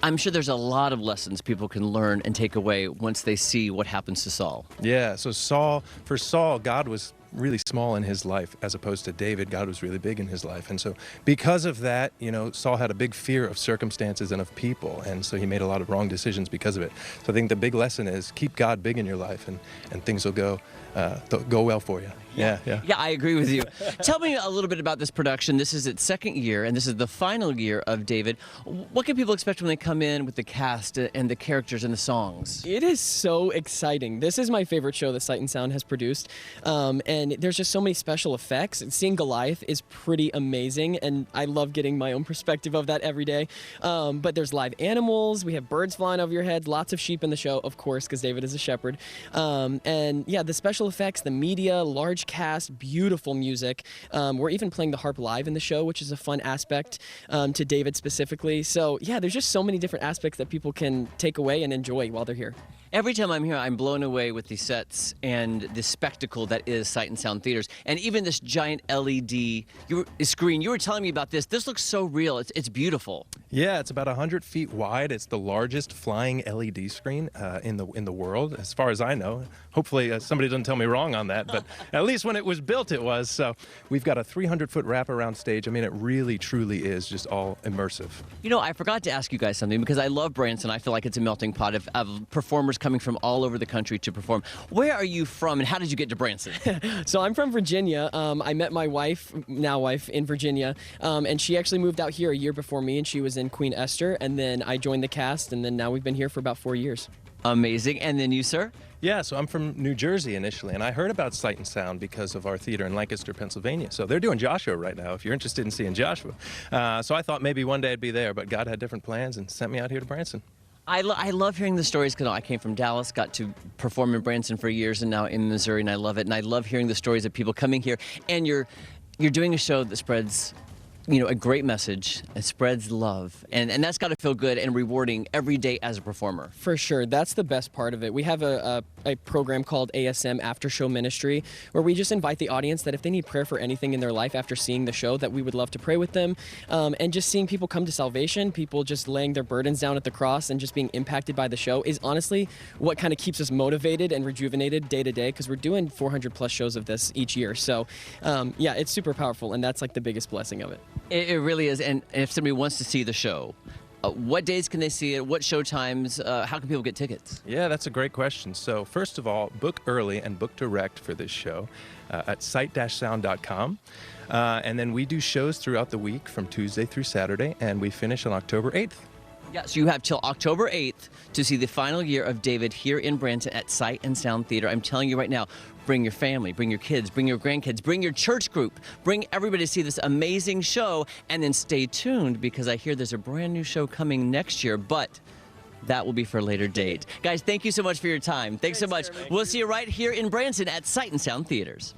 I'm sure there's a lot of lessons people can learn and take away once they see what happens to Saul. Yeah, so for Saul, God was really small in his life, as opposed to David. God was really big in his life. And so because of that, Saul had a big fear of circumstances and of people. And so he made a lot of wrong decisions because of it. So I think the big lesson is keep God big in your life, and things will go well for you. Yeah, I agree with you. Tell me a little bit about this production. This is its second year, and this is the final year of David. What can people expect when they come in with the cast and the characters and the songs? It is so exciting. This is my favorite show that Sight and Sound has produced, and there's just so many special effects. Seeing Goliath is pretty amazing, and I love getting my own perspective of that every day. But there's live animals. We have birds flying over your head. Lots of sheep in the show, of course, because David is a shepherd. And yeah, the special effects, the media, large cast, beautiful music. We're even playing the harp live in the show, which is a fun aspect to David specifically. So yeah, there's just so many different aspects that people can take away and enjoy while they're here. Every time I'm here, I'm blown away with the sets and the spectacle that is Sight and Sound Theaters, and even this giant LED screen. You were telling me about this. This looks so real. It's beautiful. Yeah, it's about 100 feet wide. It's the largest flying LED screen in the world, as far as I know. Hopefully somebody doesn't tell me wrong on that, but at least when it was built, it was. So we've got a 300-foot wraparound stage. I mean, it really, truly is just all immersive. You know, I forgot to ask you guys something because I love Branson. I feel like it's a melting pot of performers coming from all over the country to perform. Where are you from, and how did you get to Branson? So I'm from Virginia. I met my wife, now wife, in Virginia, and she actually moved out here a year before me, and she was in Queen Esther, and then I joined the cast, and then now we've been here for about 4 years. Amazing. And then you, sir? Yeah, so I'm from New Jersey initially, and I heard about Sight and Sound because of our theater in Lancaster, Pennsylvania. So they're doing Joshua right now, if you're interested in seeing Joshua. So I thought maybe one day I'd be there, but God had different plans and sent me out here to Branson. I love hearing the stories because I came from Dallas, got to perform in Branson for years, and now in Missouri, and I love it. And I love hearing the stories of people coming here, and you're doing a show that spreads, you know, a great message. It spreads love, and that's got to feel good and rewarding every day as a performer. For sure, that's the best part of it. We have a program called ASM After Show Ministry, where we just invite the audience that if they need prayer for anything in their life after seeing the show, that we would love to pray with them. And just seeing people come to salvation, people just laying their burdens down at the cross and just being impacted by the show is honestly what kind of keeps us motivated and rejuvenated day to day, because we're doing 400 plus shows of this each year. So yeah, it's super powerful, and that's like the biggest blessing of it. It really is. And if somebody wants to see the show, what days can they see it? What show times? How can people get tickets? Yeah, that's a great question. So first of all, book early and book direct for this show at sight-sound.com. And then we do shows throughout the week from Tuesday through Saturday, and we finish on October 8th. Yeah, so you have till October 8th to see the final year of David here in Branson at Sight and Sound Theater. I'm telling you right now, bring your family, bring your kids, bring your grandkids, bring your church group, bring everybody to see this amazing show, and then stay tuned because I hear there's a brand new show coming next year, but that will be for a later date. Guys, thank you so much for your time. Thanks so much. We'll see you right here in Branson at Sight and Sound Theaters.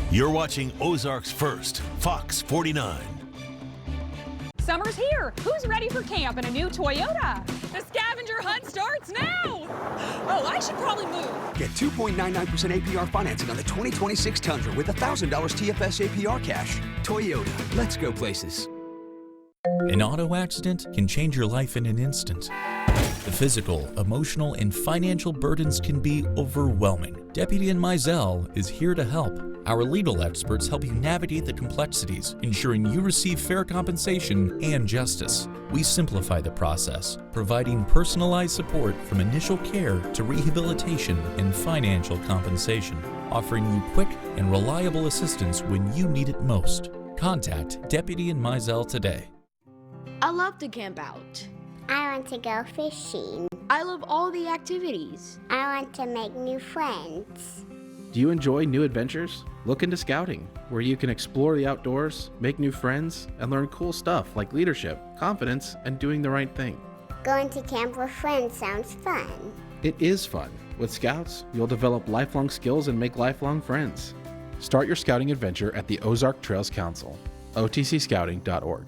You're watching Ozarks First, Fox 49. Summer's here. Who's ready for camp in a new Toyota? The scavenger hunt starts now. Oh, I should probably move. Get 2.99% APR financing on the 2026 Tundra with $1,000 TFS APR cash. Toyota, let's go places. An auto accident can change your life in an instant. The physical, emotional, and financial burdens can be overwhelming. Deputy Ann Mizell is here to help. Our legal experts help you navigate the complexities, ensuring you receive fair compensation and justice. We simplify the process, providing personalized support from initial care to rehabilitation and financial compensation, offering you quick and reliable assistance when you need it most. Contact Deputy Ann Mizell today. I love to camp out. I want to go fishing. I love all the activities. I want to make new friends. Do you enjoy new adventures? Look into scouting, where you can explore the outdoors, make new friends, and learn cool stuff like leadership, confidence, and doing the right thing. Going to camp with friends sounds fun. It is fun. With Scouts, you'll develop lifelong skills and make lifelong friends. Start your scouting adventure at the Ozark Trails Council, otcscouting.org.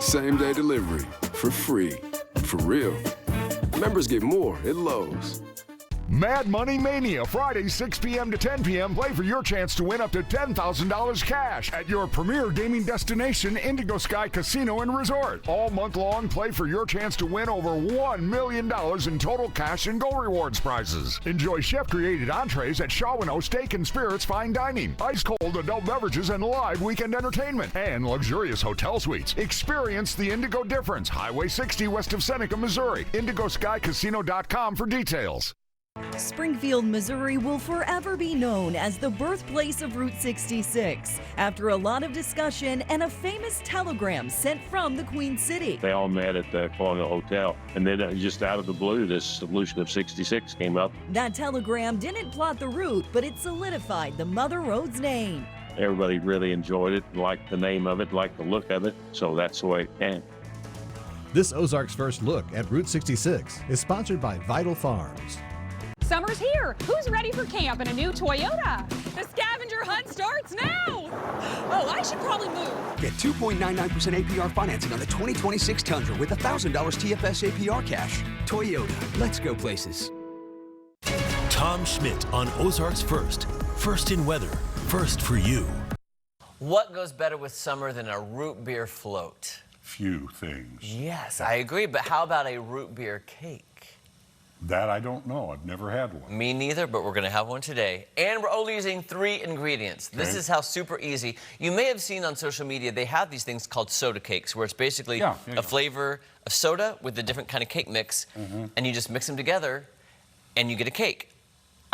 Same-day delivery for free. For real. Members get more at Lowe's. Mad Money Mania, Friday 6 p.m. to 10 p.m. Play for your chance to win up to $10,000 cash at your premier gaming destination, Indigo Sky Casino and Resort. All month long, play for your chance to win over $1 million in total cash and gold rewards prizes. Enjoy chef-created entrees at Shawano Steak and Spirits Fine Dining, ice-cold adult beverages and live weekend entertainment, and luxurious hotel suites. Experience the Indigo difference. Highway 60 west of Seneca, Missouri. IndigoSkyCasino.com for details. Springfield, Missouri will forever be known as the birthplace of Route 66 after a lot of discussion and a famous telegram sent from the Queen City. They all met at the Colonial Hotel, and then just out of the blue, this solution of 66 came up. That telegram didn't plot the route, but it solidified the Mother Road's name. Everybody really enjoyed it, liked the name of it, liked the look of it, so that's the way it came. This Ozark's First Look at Route 66 is sponsored by Vital Farms. Summer's here. Who's ready for camp in a new Toyota? The scavenger hunt starts now. Oh, I should probably move. Get 2.99% APR financing on the 2026 Tundra with $1,000 TFS APR cash. Toyota, let's go places. Tom Schmidt on Ozarks First. First in weather, first for you. What goes better with summer than a root beer float? Few things. Yes, I agree, but how about a root beer cake? That I don't know. I've never had one. Me neither, but we're going to have one today. And we're only using 3 ingredients. This is how super easy. You may have seen on social media, they have these things called soda cakes, where it's basically a flavor of soda with a different kind of cake mix, and you just mix them together, and you get a cake.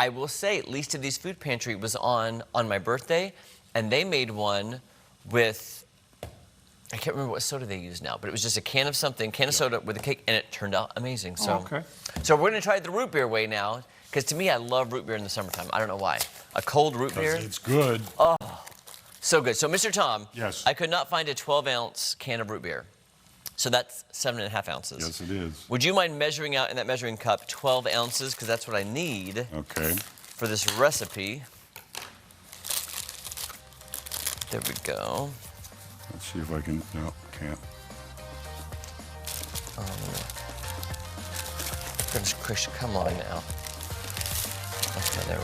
I will say, at least of these Food Pantry was on my birthday, and they made one with, I can't remember what soda they use now, but it was just a can of something, can of soda with a cake, and it turned out amazing. So, so we're gonna try the root beer way now, because to me, I love root beer in the summertime. I don't know why. A cold root beer. It's good. Oh, so good. So, Mr. Tom, yes, I could not find a 12-ounce can of root beer. So that's 7.5 ounces. Yes, it is. Would you mind measuring out in that measuring cup 12 ounces, because that's what I need for this recipe. There we go. Let's see if I can, no, can't. Goodness gracious, come on now. Okay, there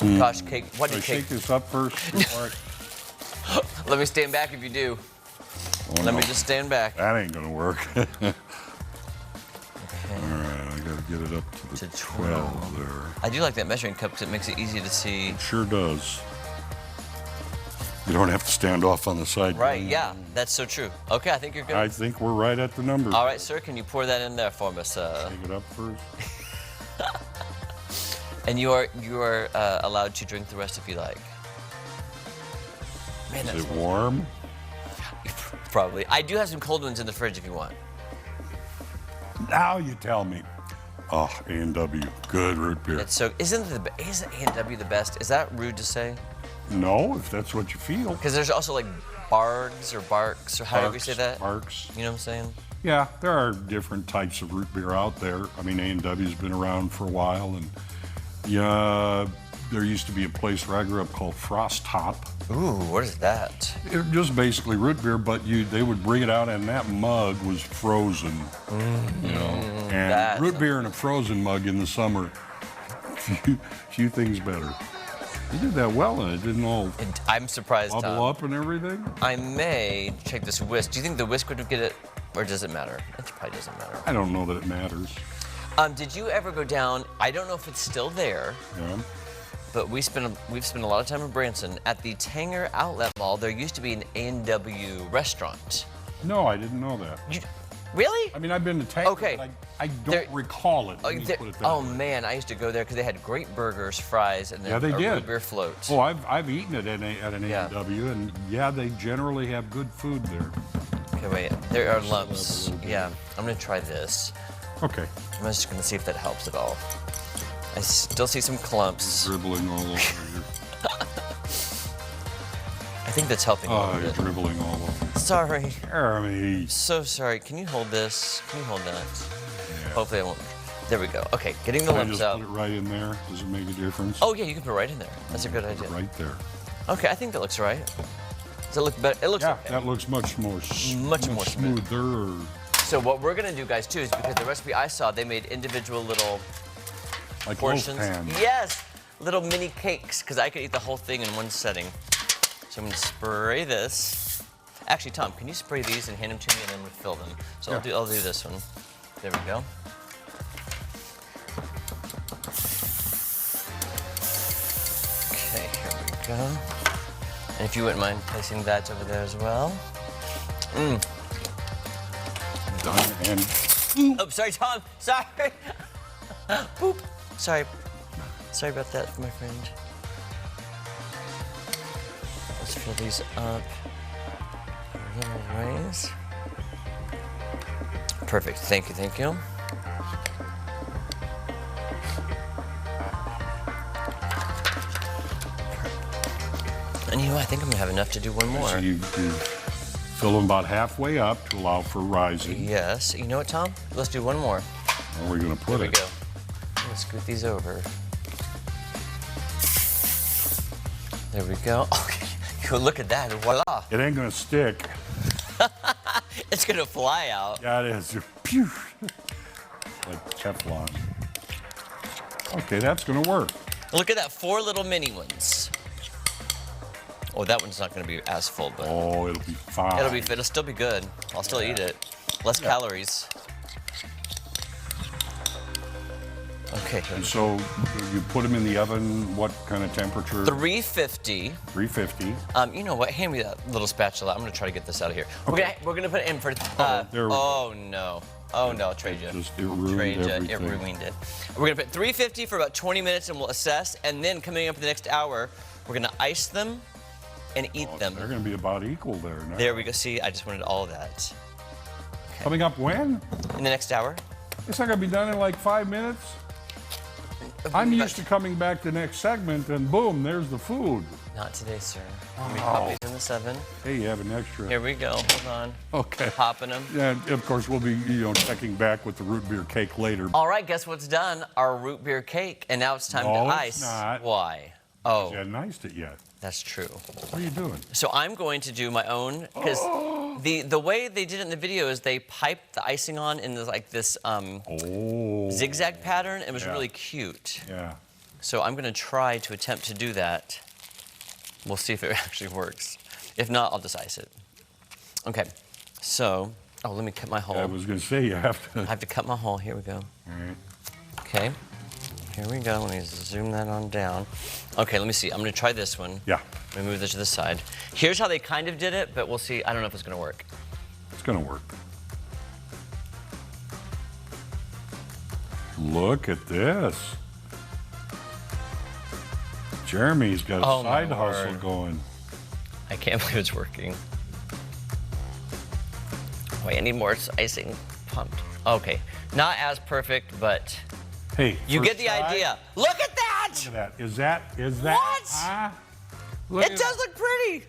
we go. Gosh, cake, what did shake this up first? Let me stand back if you do. Oh, Let me just stand back. That ain't gonna work. All right, I gotta get it up to the 12 there. I do like that measuring cup because it makes it easy to see. It sure does. You don't have to stand off on the side. Right, yeah, that's so true. Okay, I think you're good. I think we're right at the number. All right, sir, can you pour that in there for me, sir? Take it up first. And you are allowed to drink the rest if you like. Man, is it warm? Probably. I do have some cold ones in the fridge if you want. Now you tell me. Oh, A&W, good root beer. It's so, isn't A&W the best? Is that rude to say? No, if that's what you feel. Because there's also like Bargs or Barks or however you say that. Barks. You know what I'm saying? Yeah, there are different types of root beer out there. I mean, A&W's been around for a while, and yeah, there used to be a place where I grew up called Frost Top. Ooh, what is that? It was just basically root beer, but they would bring it out, and that mug was frozen. You know, and root beer in a frozen mug in the summer, few things better. You did that well, and it didn't all I'm surprised, bubble Tom. up and everything. I may check this whisk. Do you think the whisk would get it, or does it matter? It probably doesn't matter. I don't know that it matters. Did you ever go down? I don't know if it's still there. Yeah. But we've spent a lot of time in Branson at the Tanger Outlet Mall. There used to be an A&W restaurant. No, I didn't know that. Really? I mean, I've been to Tanger, but I don't recall it. Let me put it that way. Man, I used to go there because they had great burgers, fries, and then they a did. root beer float. Oh, I've eaten it at an A&W, and yeah, they generally have good food there. Okay, wait. There are lumps. Yeah, I'm gonna try this. Okay. I'm just gonna see if that helps at all. I still see some clumps. Dribbling all over you. I think that's helping. Oh, you're dribbling all over. Sorry. Jeremy. So sorry. Can you hold this? Can you hold that? Yeah. Hopefully I won't. There we go. Okay, getting the lumps out. Put it right in there. Does it make a difference? Oh yeah, you can put it right in there. That's a good idea. Right there. Okay, I think that looks right. Does it look better? It looks okay. That looks much more smoother. So what we're gonna do, guys, too, is because the recipe I saw, they made individual little portions. Yes, little mini cakes, because I could eat the whole thing in one setting. So I'm gonna spray this. Actually, Tom, can you spray these and hand them to me, and then refill them? So I'll do this one. There we go. Okay, here we go. And if you wouldn't mind placing that over there as well. Done and. Oh, sorry, Tom. Sorry. Boop. Sorry. Sorry about that, my friend. Let's fill these up. A little ways. Perfect. Thank you. Thank you. And you know, I think I'm gonna have enough to do one more. So you fill them about halfway up to allow for rising. Yes. You know what, Tom? Let's do one more. Where are we gonna put it? There we go. Let's scoot these over. There we go. Okay. Look at that. Voila. It ain't gonna stick. It's gonna fly out. Yeah, it is. Pew. Like Teflon. Okay, that's going to work. Look at that, 4 little mini ones. Oh, that one's not going to be as full, but... Oh, it'll be fine. It'll still be good. I'll still eat it. Less calories. Okay. And so you put them in the oven, what kind of temperature? 350. 350. You know what? Hand me that little spatula. I'm going to try to get this out of here. Okay. We're gonna put it in for... there we oh, no. Oh, no, Traja. It ruined everything. It ruined it. We're going to put 350 for about 20 minutes, and we'll assess. And then coming up in the next hour, we're going to ice them and eat them. They're going to be about equal there now. There we go. See, I just wanted all of that. Okay. Coming up when? In the next hour. It's not going to be done in like 5 minutes? I'm used to coming back to the next segment and boom, there's the food. Not today, sir. Let me pop these in the oven. Hey, you have an extra. Here we go. Hold on. Okay. Popping them. And of course, we'll be checking back with the root beer cake later. All right, guess what's done? Our root beer cake. And now it's time to ice. It's not. Why? Oh. You hadn't iced it yet. That's true. What are you doing? So I'm going to do my own, because the way they did it in the video is they piped the icing on in this zigzag pattern. It was really cute. Yeah. So I'm going to try to attempt to do that. We'll see if it actually works. If not, I'll just ice it. Okay. So, let me cut my hole. I was going to say you have to. I have to cut my hole. Here we go. All right. Okay. Here we go. Let me zoom that on down. Okay, let me see. I'm going to try this one. Yeah. Let me move this to the side. Here's how they kind of did it, but we'll see. I don't know if it's going to work. It's going to work. Look at this. Jeremy's got a side hustle going. I can't believe it's working. Wait, I need more icing pumped. Okay, not as perfect, but hey, you get the idea. Look at that! Look at that. Is that? What? It does look pretty.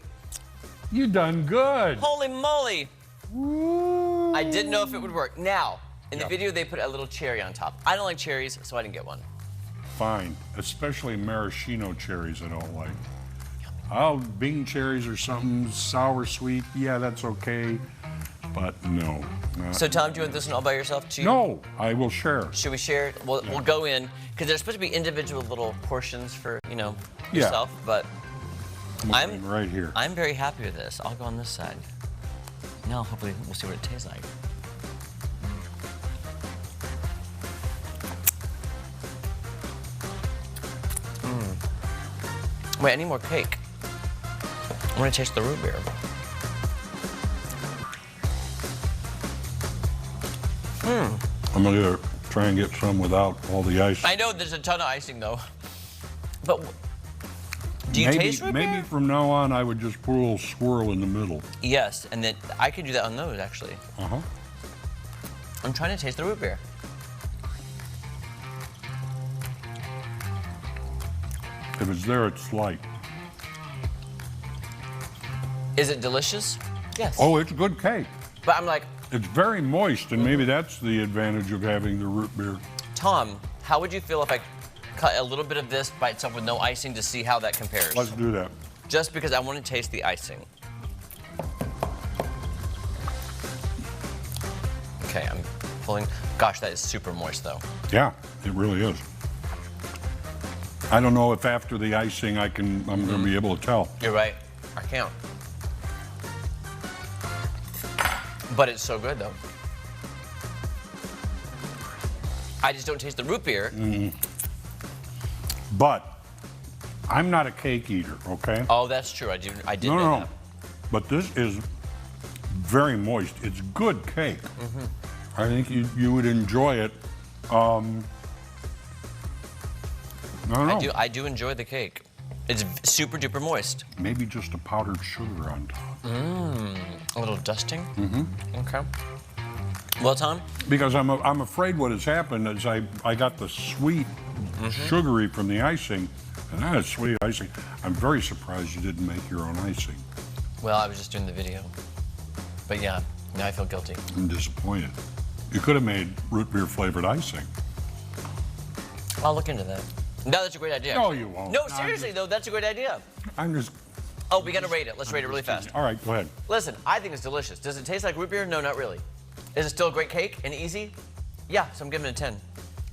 You done good. Holy moly! Woo. I didn't know if it would work. Now, in the video, they put a little cherry on top. I don't like cherries, so I didn't get one. Fine, especially maraschino cherries I don't like. Bean cherries or something sour sweet, yeah, that's okay, but no. So Tom, do you want this one all by yourself too? No, I will share. Should we share it? We'll go in, because there's supposed to be individual little portions for, yourself, but I'm right here. I'm very happy with this. I'll go on this side. Now, hopefully, we'll see what it tastes like. Wait, I need more cake. I want to taste the root beer. I'm going to try and get some without all the ice. I know there's a ton of icing, though. But do you taste root beer? Maybe from now on, I would just put a little swirl in the middle. Yes, and then I could do that on those, actually. Uh-huh. I'm trying to taste the root beer. If it's there, it's light. Is it delicious? Yes. Oh, it's good cake. But I'm like... It's very moist, and maybe that's the advantage of having the root beer. Tom, how would you feel if I cut a little bit of this by itself with no icing to see how that compares? Let's do that. Just because I want to taste the icing. Okay, I'm pulling. Gosh, that is super moist, though. Yeah, it really is. I don't know if after the icing I'm going to be able to tell. You're right. I can't. But it's so good, though. I just don't taste the root beer. But I'm not a cake eater, okay? Oh, that's true. I did know that. But this is very moist. It's good cake. I think you would enjoy it. I don't know. I do enjoy the cake. It's super duper moist. Maybe just a powdered sugar on top. A little dusting? Okay. Well, Tom? Because I'm afraid what has happened is I got the sweet, sugary from the icing, and that is sweet icing. I'm very surprised you didn't make your own icing. Well, I was just doing the video. But yeah, now I feel guilty. I'm disappointed. You could have made root beer flavored icing. I'll look into that. No, that's a great idea. No, you won't. No, seriously, though, that's a great idea. I'm just... Oh, we got to rate it. Let's rate it really fast. All right, go ahead. Listen, I think it's delicious. Does it taste like root beer? No, not really. Is it still a great cake and easy? Yeah, so I'm giving it a 10.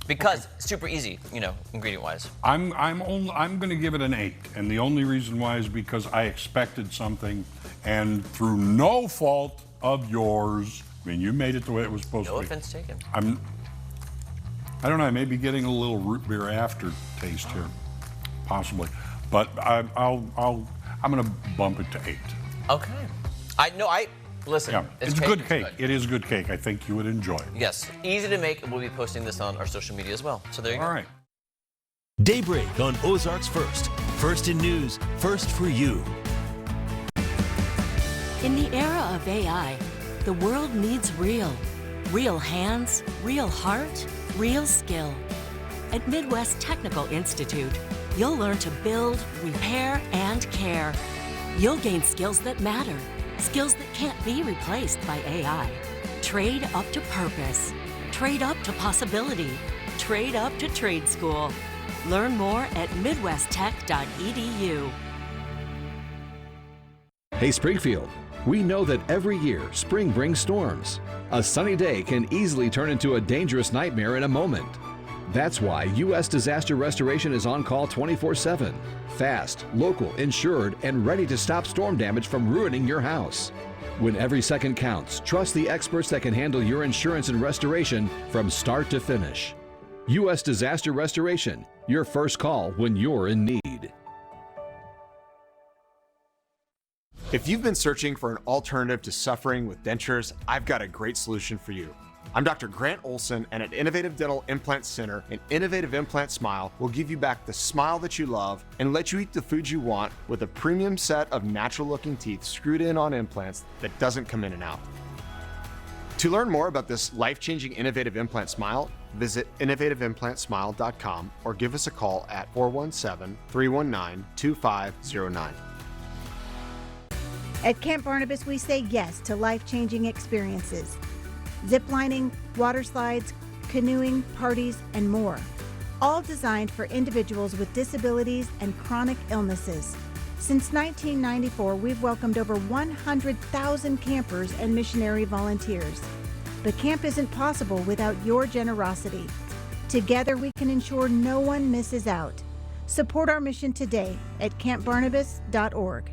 Because super easy, you know, ingredient-wise. I'm going to give it an 8, and the only reason why is because I expected something, and through no fault of yours, I mean, you made it the way it was supposed to be. No offense taken. I don't know, I may be getting a little root beer aftertaste here, possibly, but I'm going to bump it to 8. Okay. Listen, yeah, it's good cake. It is good cake. I think you would enjoy it. Yes, easy to make. We'll be posting this on our social media as well. So there you go. All right. Daybreak on Ozarks First. First in news, first for you. In the era of AI, the world needs real. Real hands, real heart, real skill. At Midwest Technical Institute, you'll learn to build, repair, and care. You'll gain skills that matter. Skills that can't be replaced by AI. Trade up to purpose. Trade up to possibility. Trade up to trade school. Learn more at midwesttech.edu. Hey Springfield, we know that every year spring brings storms. A sunny day can easily turn into a dangerous nightmare in a moment. That's why U.S. Disaster Restoration is on call 24/7. Fast, local, insured, and ready to stop storm damage from ruining your house. When every second counts, trust the experts that can handle your insurance and restoration from start to finish. U.S. Disaster Restoration, your first call when you're in need. If you've been searching for an alternative to suffering with dentures, I've got a great solution for you. I'm Dr. Grant Olson, and at Innovative Dental Implant Center, an Innovative Implant Smile will give you back the smile that you love and let you eat the foods you want with a premium set of natural-looking teeth screwed in on implants that doesn't come in and out. To learn more about this life-changing Innovative Implant Smile, visit innovativeimplantsmile.com or give us a call at 417-319-2509. At Camp Barnabas, we say yes to life-changing experiences. Ziplining, water slides, canoeing, parties, and more. All designed for individuals with disabilities and chronic illnesses. Since 1994, we've welcomed over 100,000 campers and missionary volunteers. But camp isn't possible without your generosity. Together, we can ensure no one misses out. Support our mission today at campbarnabas.org.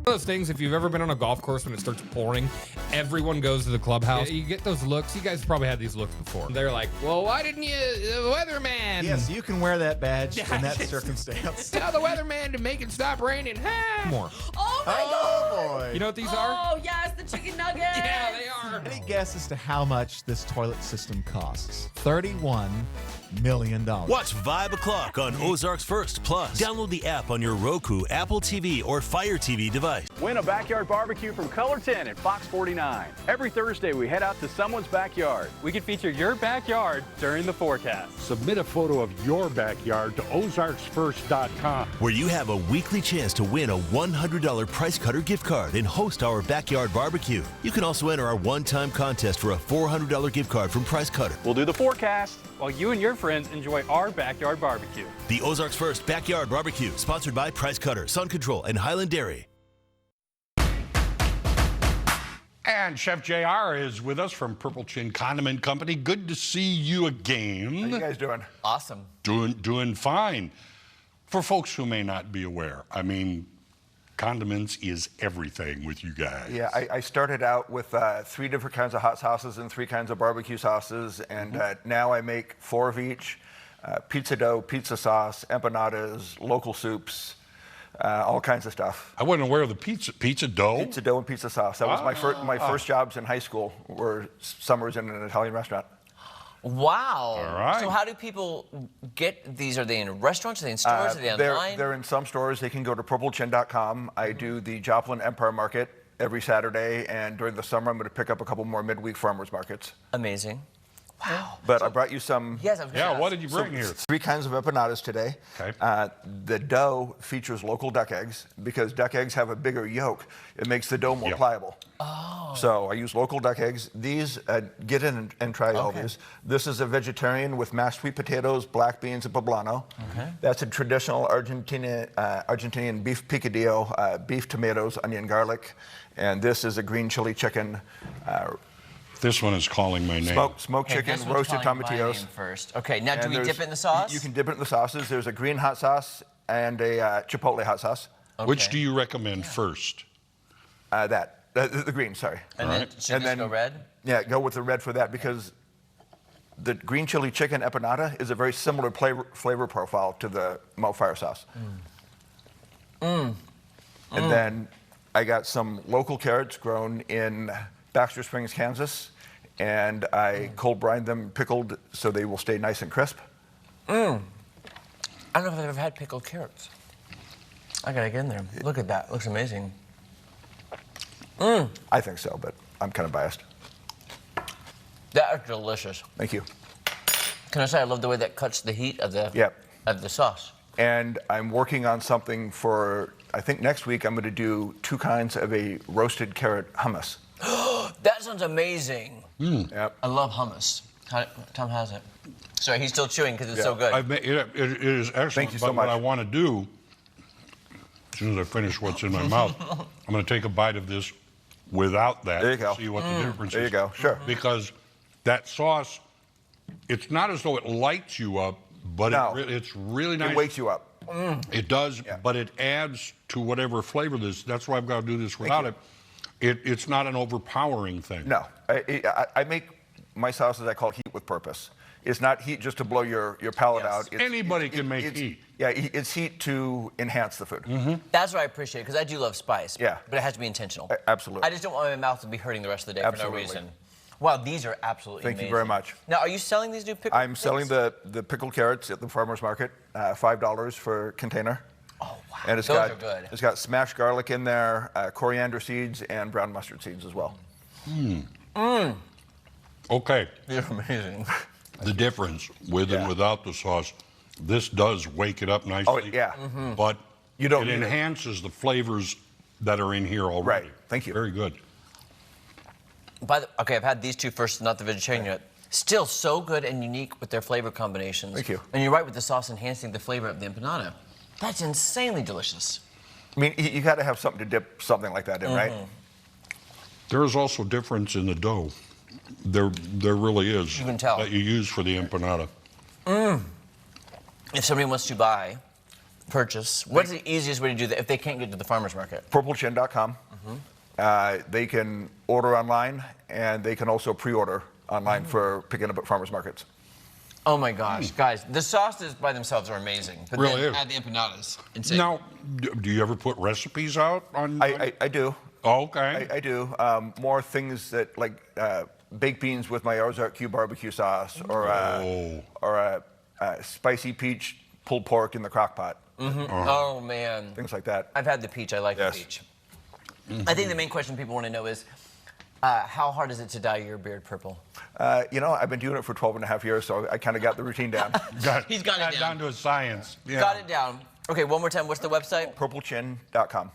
One of those things, if you've ever been on a golf course when it starts pouring, everyone goes to the clubhouse. You get those looks. You guys probably had these looks before. They're like, well, why didn't you, the weatherman? Yes, you can wear that badge in that circumstance. Tell the weatherman to make it stop raining. More. Oh my God! Boy. You know what these are? Oh yes, the chicken nuggets. Yeah, they are. Any guess as to how much this toilet system costs? $31 million. Watch Vibe O'Clock on Ozarks First Plus. Download the app on your Roku, Apple TV, or Fire TV device. Win a backyard barbecue from Color 10 at Fox 49. Every Thursday, we head out to someone's backyard. We can feature your backyard during the forecast. Submit a photo of your backyard to ozarksfirst.com, where you have a weekly chance to win a $100 Price Cutter gift card and host our backyard barbecue. You can also enter our one-time contest for a $400 gift card from Price Cutter. We'll do the forecast while you and your friends enjoy our backyard barbecue. The Ozarks First Backyard Barbecue, sponsored by Price Cutter, Sun Control, and Highland Dairy. And Chef JR is with us from Purple Chin Condiment Company. Good to see you again. How you guys doing? Awesome. Doing fine. For folks who may not be aware, I mean, condiments is everything with you guys. Yeah, I started out with 3 different kinds of hot sauces and 3 kinds of barbecue sauces, and now I make 4 of each. Pizza dough, pizza sauce, empanadas, local soups, all kinds of stuff. I wasn't aware of the pizza dough? Pizza dough and pizza sauce. That was my first jobs in high school, were summers in an Italian restaurant. Wow. All right. So how do people get these? Are they in restaurants? Are they in stores? Are they online? They're in some stores. They can go to purplechin.com. I do the Joplin Empire Market every Saturday, and during the summer I'm going to pick up a couple more midweek farmers markets. Amazing. Wow. But I brought you some. Yes, yeah. What did you bring here? 3 kinds of empanadas today. Okay. The dough features local duck eggs because duck eggs have a bigger yolk. It makes the dough more pliable. Oh. So I use local duck eggs. These, get in and try all these. This is a vegetarian with mashed sweet potatoes, black beans, and poblano. Okay. That's a traditional Argentinian beef picadillo, beef, tomatoes, onion, garlic. And this is a green chili chicken. This one is calling my name. Smoked Okay, chicken, this one's roasted calling my tomatillos. name first. Okay, now do And we dip it in the sauce? You can dip it in the sauces. There's a green hot sauce and a chipotle hot sauce. Which do you recommend first? The green, sorry. And then should this go red? Yeah, go with the red for that because the green chili chicken empanada is a very similar flavor profile to the Fire sauce. And then I got some local carrots grown in Baxter Springs, Kansas, and I cold brined them, pickled, so they will stay nice and crisp. I don't know if I've ever had pickled carrots. I gotta get in there. Look at that. Looks amazing. I think so, but I'm kind of biased. That is delicious. Thank you. Can I say I love the way that cuts the heat of the sauce. And I'm working on something for, I think next week I'm going to do 2 kinds of a roasted carrot hummus. That sounds amazing. Yep. I love hummus. Tom has it. Sorry, he's still chewing because it's so good. It is excellent. Thank you so but much. what I want to do, as soon as I finish what's in my mouth, I'm going to take a bite of this without that. There you go. See what the difference is. There you go. Sure. Because that sauce, it's not as though it lights you up, but it's really nice. It wakes you up. It does, but it adds to whatever flavor this. That's why I've got to do this without it. It's not an overpowering thing. No. I make my sauces, I call heat with purpose. It's not heat just to blow your palate out. Anybody can make heat. Yeah, it's heat to enhance the food. That's what I appreciate because I do love spice. Yeah. But it has to be intentional. Absolutely. I just don't want my mouth to be hurting the rest of the day Absolutely. for no reason. Wow, these are absolutely Thank amazing. you very much. Now, are you selling these new pickled I'm selling the pickled carrots at the farmer's market, $5 for a container. Oh, wow. And it's Those got, are good. It's got smashed garlic in there, coriander seeds, and brown mustard seeds as well. Okay. They're amazing. The difference with and without the sauce, this does wake it up nicely. Oh, yeah. But You don't it need it. enhances the flavors that are in here already. Right. Thank you. Very good. Okay, I've had these two first, not the vegetarian yet. Still so good and unique with their flavor combinations. Thank you. And you're right with the sauce enhancing the flavor of the empanada. That's insanely delicious. I mean, you got to have something to dip something like that in, right? There is also difference in the dough. There really is. You can tell. That you use for the empanada. If somebody wants to purchase, what's the easiest way to do that if they can't get to the farmer's market? PurpleChin.com. They can order online, and they can also pre-order online for picking up at farmers markets. Oh my gosh, guys, the sauces by themselves are amazing. But Really then is. add the empanadas. Insane. Now, do you ever put recipes out on? I do. Oh, okay. I do. More things that like baked beans with my Ozark Q barbecue sauce, or a spicy peach pulled pork in the crock pot. Oh man. Things like that. I've had the peach. I like the peach. I think the main question people want to know is, how hard is it to dye your beard purple? You know, I've been doing it for 12 and a half years, so I kind of got the routine down. He's got it down. Down to a science. Yeah. Got it down. Okay, one more time. What's the website? PurpleChin.com.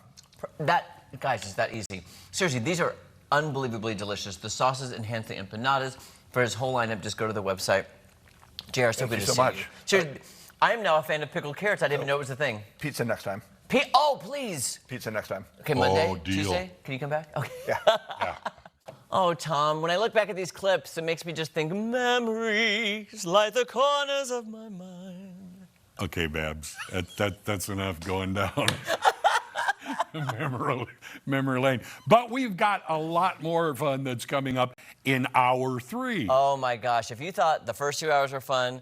Guys, it's that easy. Seriously, these are unbelievably delicious. The sauces enhance the empanadas. For his whole lineup, just go to the website. JR, so good to see you. Thank you so much. Seriously, I am now a fan of pickled carrots. I didn't even know it was a thing. Pizza next time. Oh, please. Pizza next time. Okay, Monday, Oh, deal. Tuesday. Can you come back? Okay. Yeah. Oh, Tom, when I look back at these clips, it makes me just think memories like the corners of my mind. Okay, Babs, that's enough going down memory lane. But we've got a lot more fun that's coming up in hour 3. Oh my gosh, if you thought the first 2 hours were fun,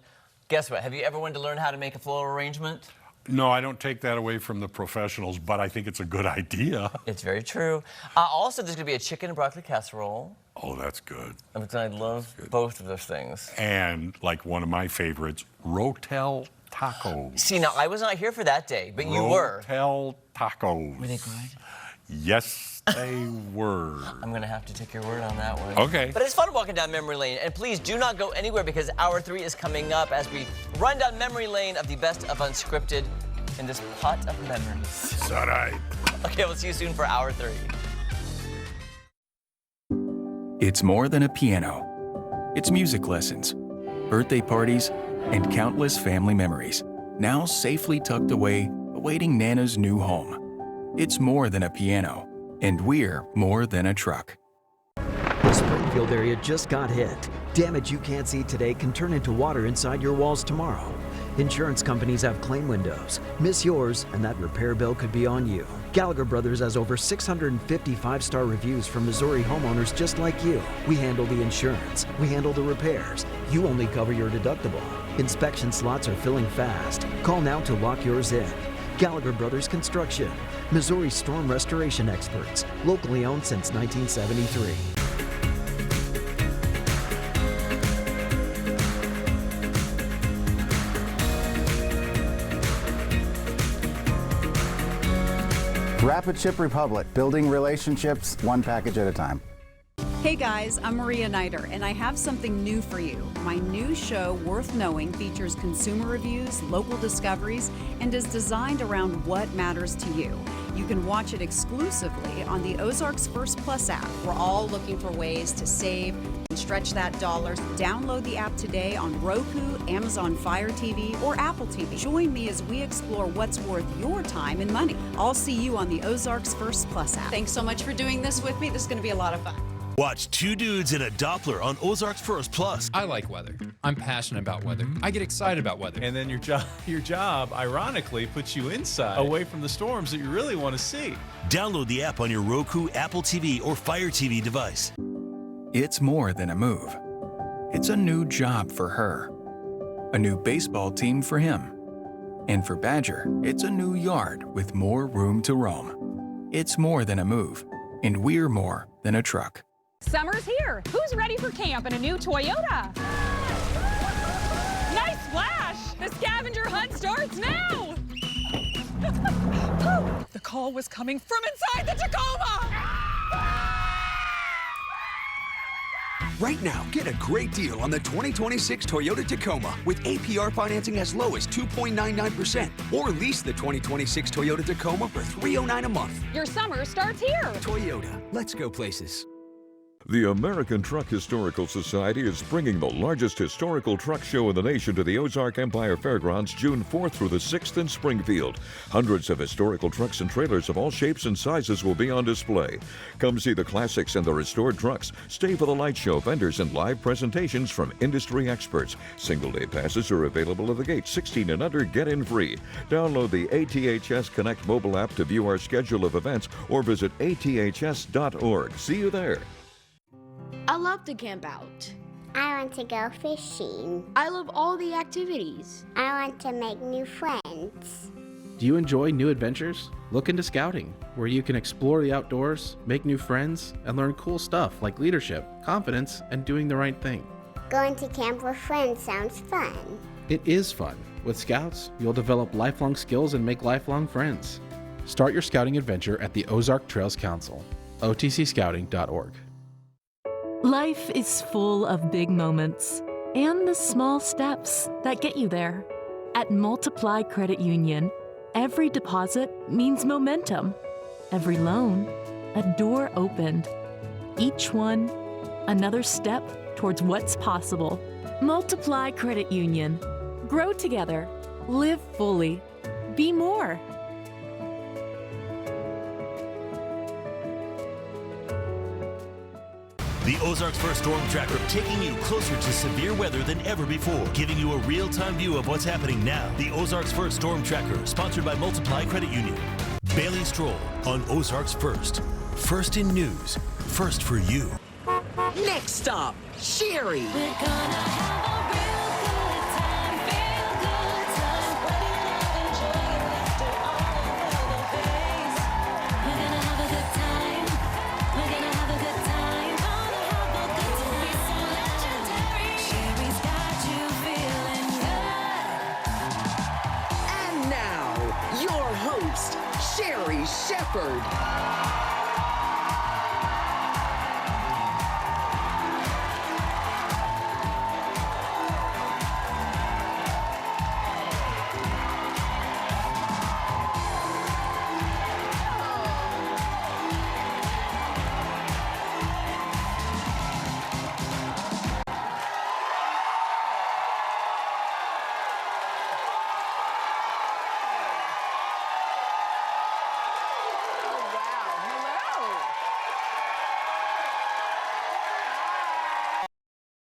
guess what? Have you ever wanted to learn how to make a floral arrangement? No, I don't take that away from the professionals, but I think it's a good idea. It's very true. Also, there's going to be a chicken and broccoli casserole. Oh, that's good. I love both of those things. And, like one of my favorites, Rotel tacos. See, now, I was not here for that day, but you were. Rotel tacos. Were they good? Yes, they were. I'm going to have to take your word on that one. Okay. But it's fun walking down memory lane. And please do not go anywhere because hour 3 is coming up as we run down memory lane of the best of Unscripted in this pot of memories. It's all right. Okay, we'll see you soon for hour 3. It's more than a piano. It's music lessons, birthday parties, and countless family memories, now safely tucked away, awaiting Nana's new home. It's more than a piano, and we're more than a truck. The Springfield area just got hit. Damage you can't see today can turn into water inside your walls tomorrow. Insurance companies have claim windows. Miss yours, and that repair bill could be on you. Gallagher Brothers has over 650 five-star reviews from Missouri homeowners just like you. We handle the insurance. We handle the repairs. You only cover your deductible. Inspection slots are filling fast. Call now to lock yours in. Gallagher Brothers Construction, Missouri storm restoration experts, locally owned since 1973. Rapid Ship Republic, building relationships one package at a time. Hey guys, I'm Maria Nider, and I have something new for you. My new show, Worth Knowing, features consumer reviews, local discoveries, and is designed around what matters to you. You can watch it exclusively on the Ozarks First Plus app. We're all looking for ways to save and stretch that dollar. Download the app today on Roku, Amazon Fire TV, or Apple TV. Join me as we explore what's worth your time and money. I'll see you on the Ozarks First Plus app. Thanks so much for doing this with me. This is going to be a lot of fun. Watch two dudes in a Doppler on Ozarks First Plus. I like weather. I'm passionate about weather. I get excited about weather. And then your job, ironically, puts you inside, away from the storms that you really want to see. Download the app on your Roku, Apple TV, or Fire TV device. It's more than a move. It's a new job for her. A new baseball team for him. And for Badger, it's a new yard with more room to roam. It's more than a move, and we're more than a truck. Summer's here. Who's ready for camp in a new Toyota? Nice flash! The scavenger hunt starts now! The call was coming from inside the Tacoma! Right now, get a great deal on the 2026 Toyota Tacoma with APR financing as low as 2.99%. Or lease the 2026 Toyota Tacoma for $309 a month. Your summer starts here. Toyota, let's go places. The American Truck Historical Society is bringing the largest historical truck show in the nation to the Ozark Empire Fairgrounds June 4th through the 6th in Springfield. Hundreds of historical trucks and trailers of all shapes and sizes will be on display. Come see the classics and the restored trucks. Stay for the light show, vendors, and live presentations from industry experts. Single-day passes are available at the gate. 16 and under, get in free. Download the ATHS Connect mobile app to view our schedule of events or visit aths.org. See you there. I love to camp out. I want to go fishing. I love all the activities. I want to make new friends. Do you enjoy new adventures? Look into scouting, where you can explore the outdoors, make new friends, and learn cool stuff like leadership, confidence, and doing the right thing. Going to camp with friends sounds fun. It is fun. With Scouts, you'll develop lifelong skills and make lifelong friends. Start your scouting adventure at the Ozark Trails Council, otcscouting.org. Life is full of big moments and the small steps that get you there. At Multiply Credit Union, every deposit means momentum. Every loan, a door opened. Each one, another step towards what's possible. Multiply Credit Union. Grow together. Live fully. Be more. The Ozarks First Storm Tracker, taking you closer to severe weather than ever before, giving you a real-time view of what's happening now. The Ozarks First Storm Tracker, sponsored by Multiply Credit Union. Bailey Stroll on Ozarks First. First in news, first for you. Next stop, Sherry. We're gonna have a real good time, feel good time. Spreading love and joy and laughter all over the place. We're gonna have a good time. We're gonna have a good time. Gonna have a good time. Be so legendary. Sherry's got you feeling good. And now, your host, Sherry Shepherd.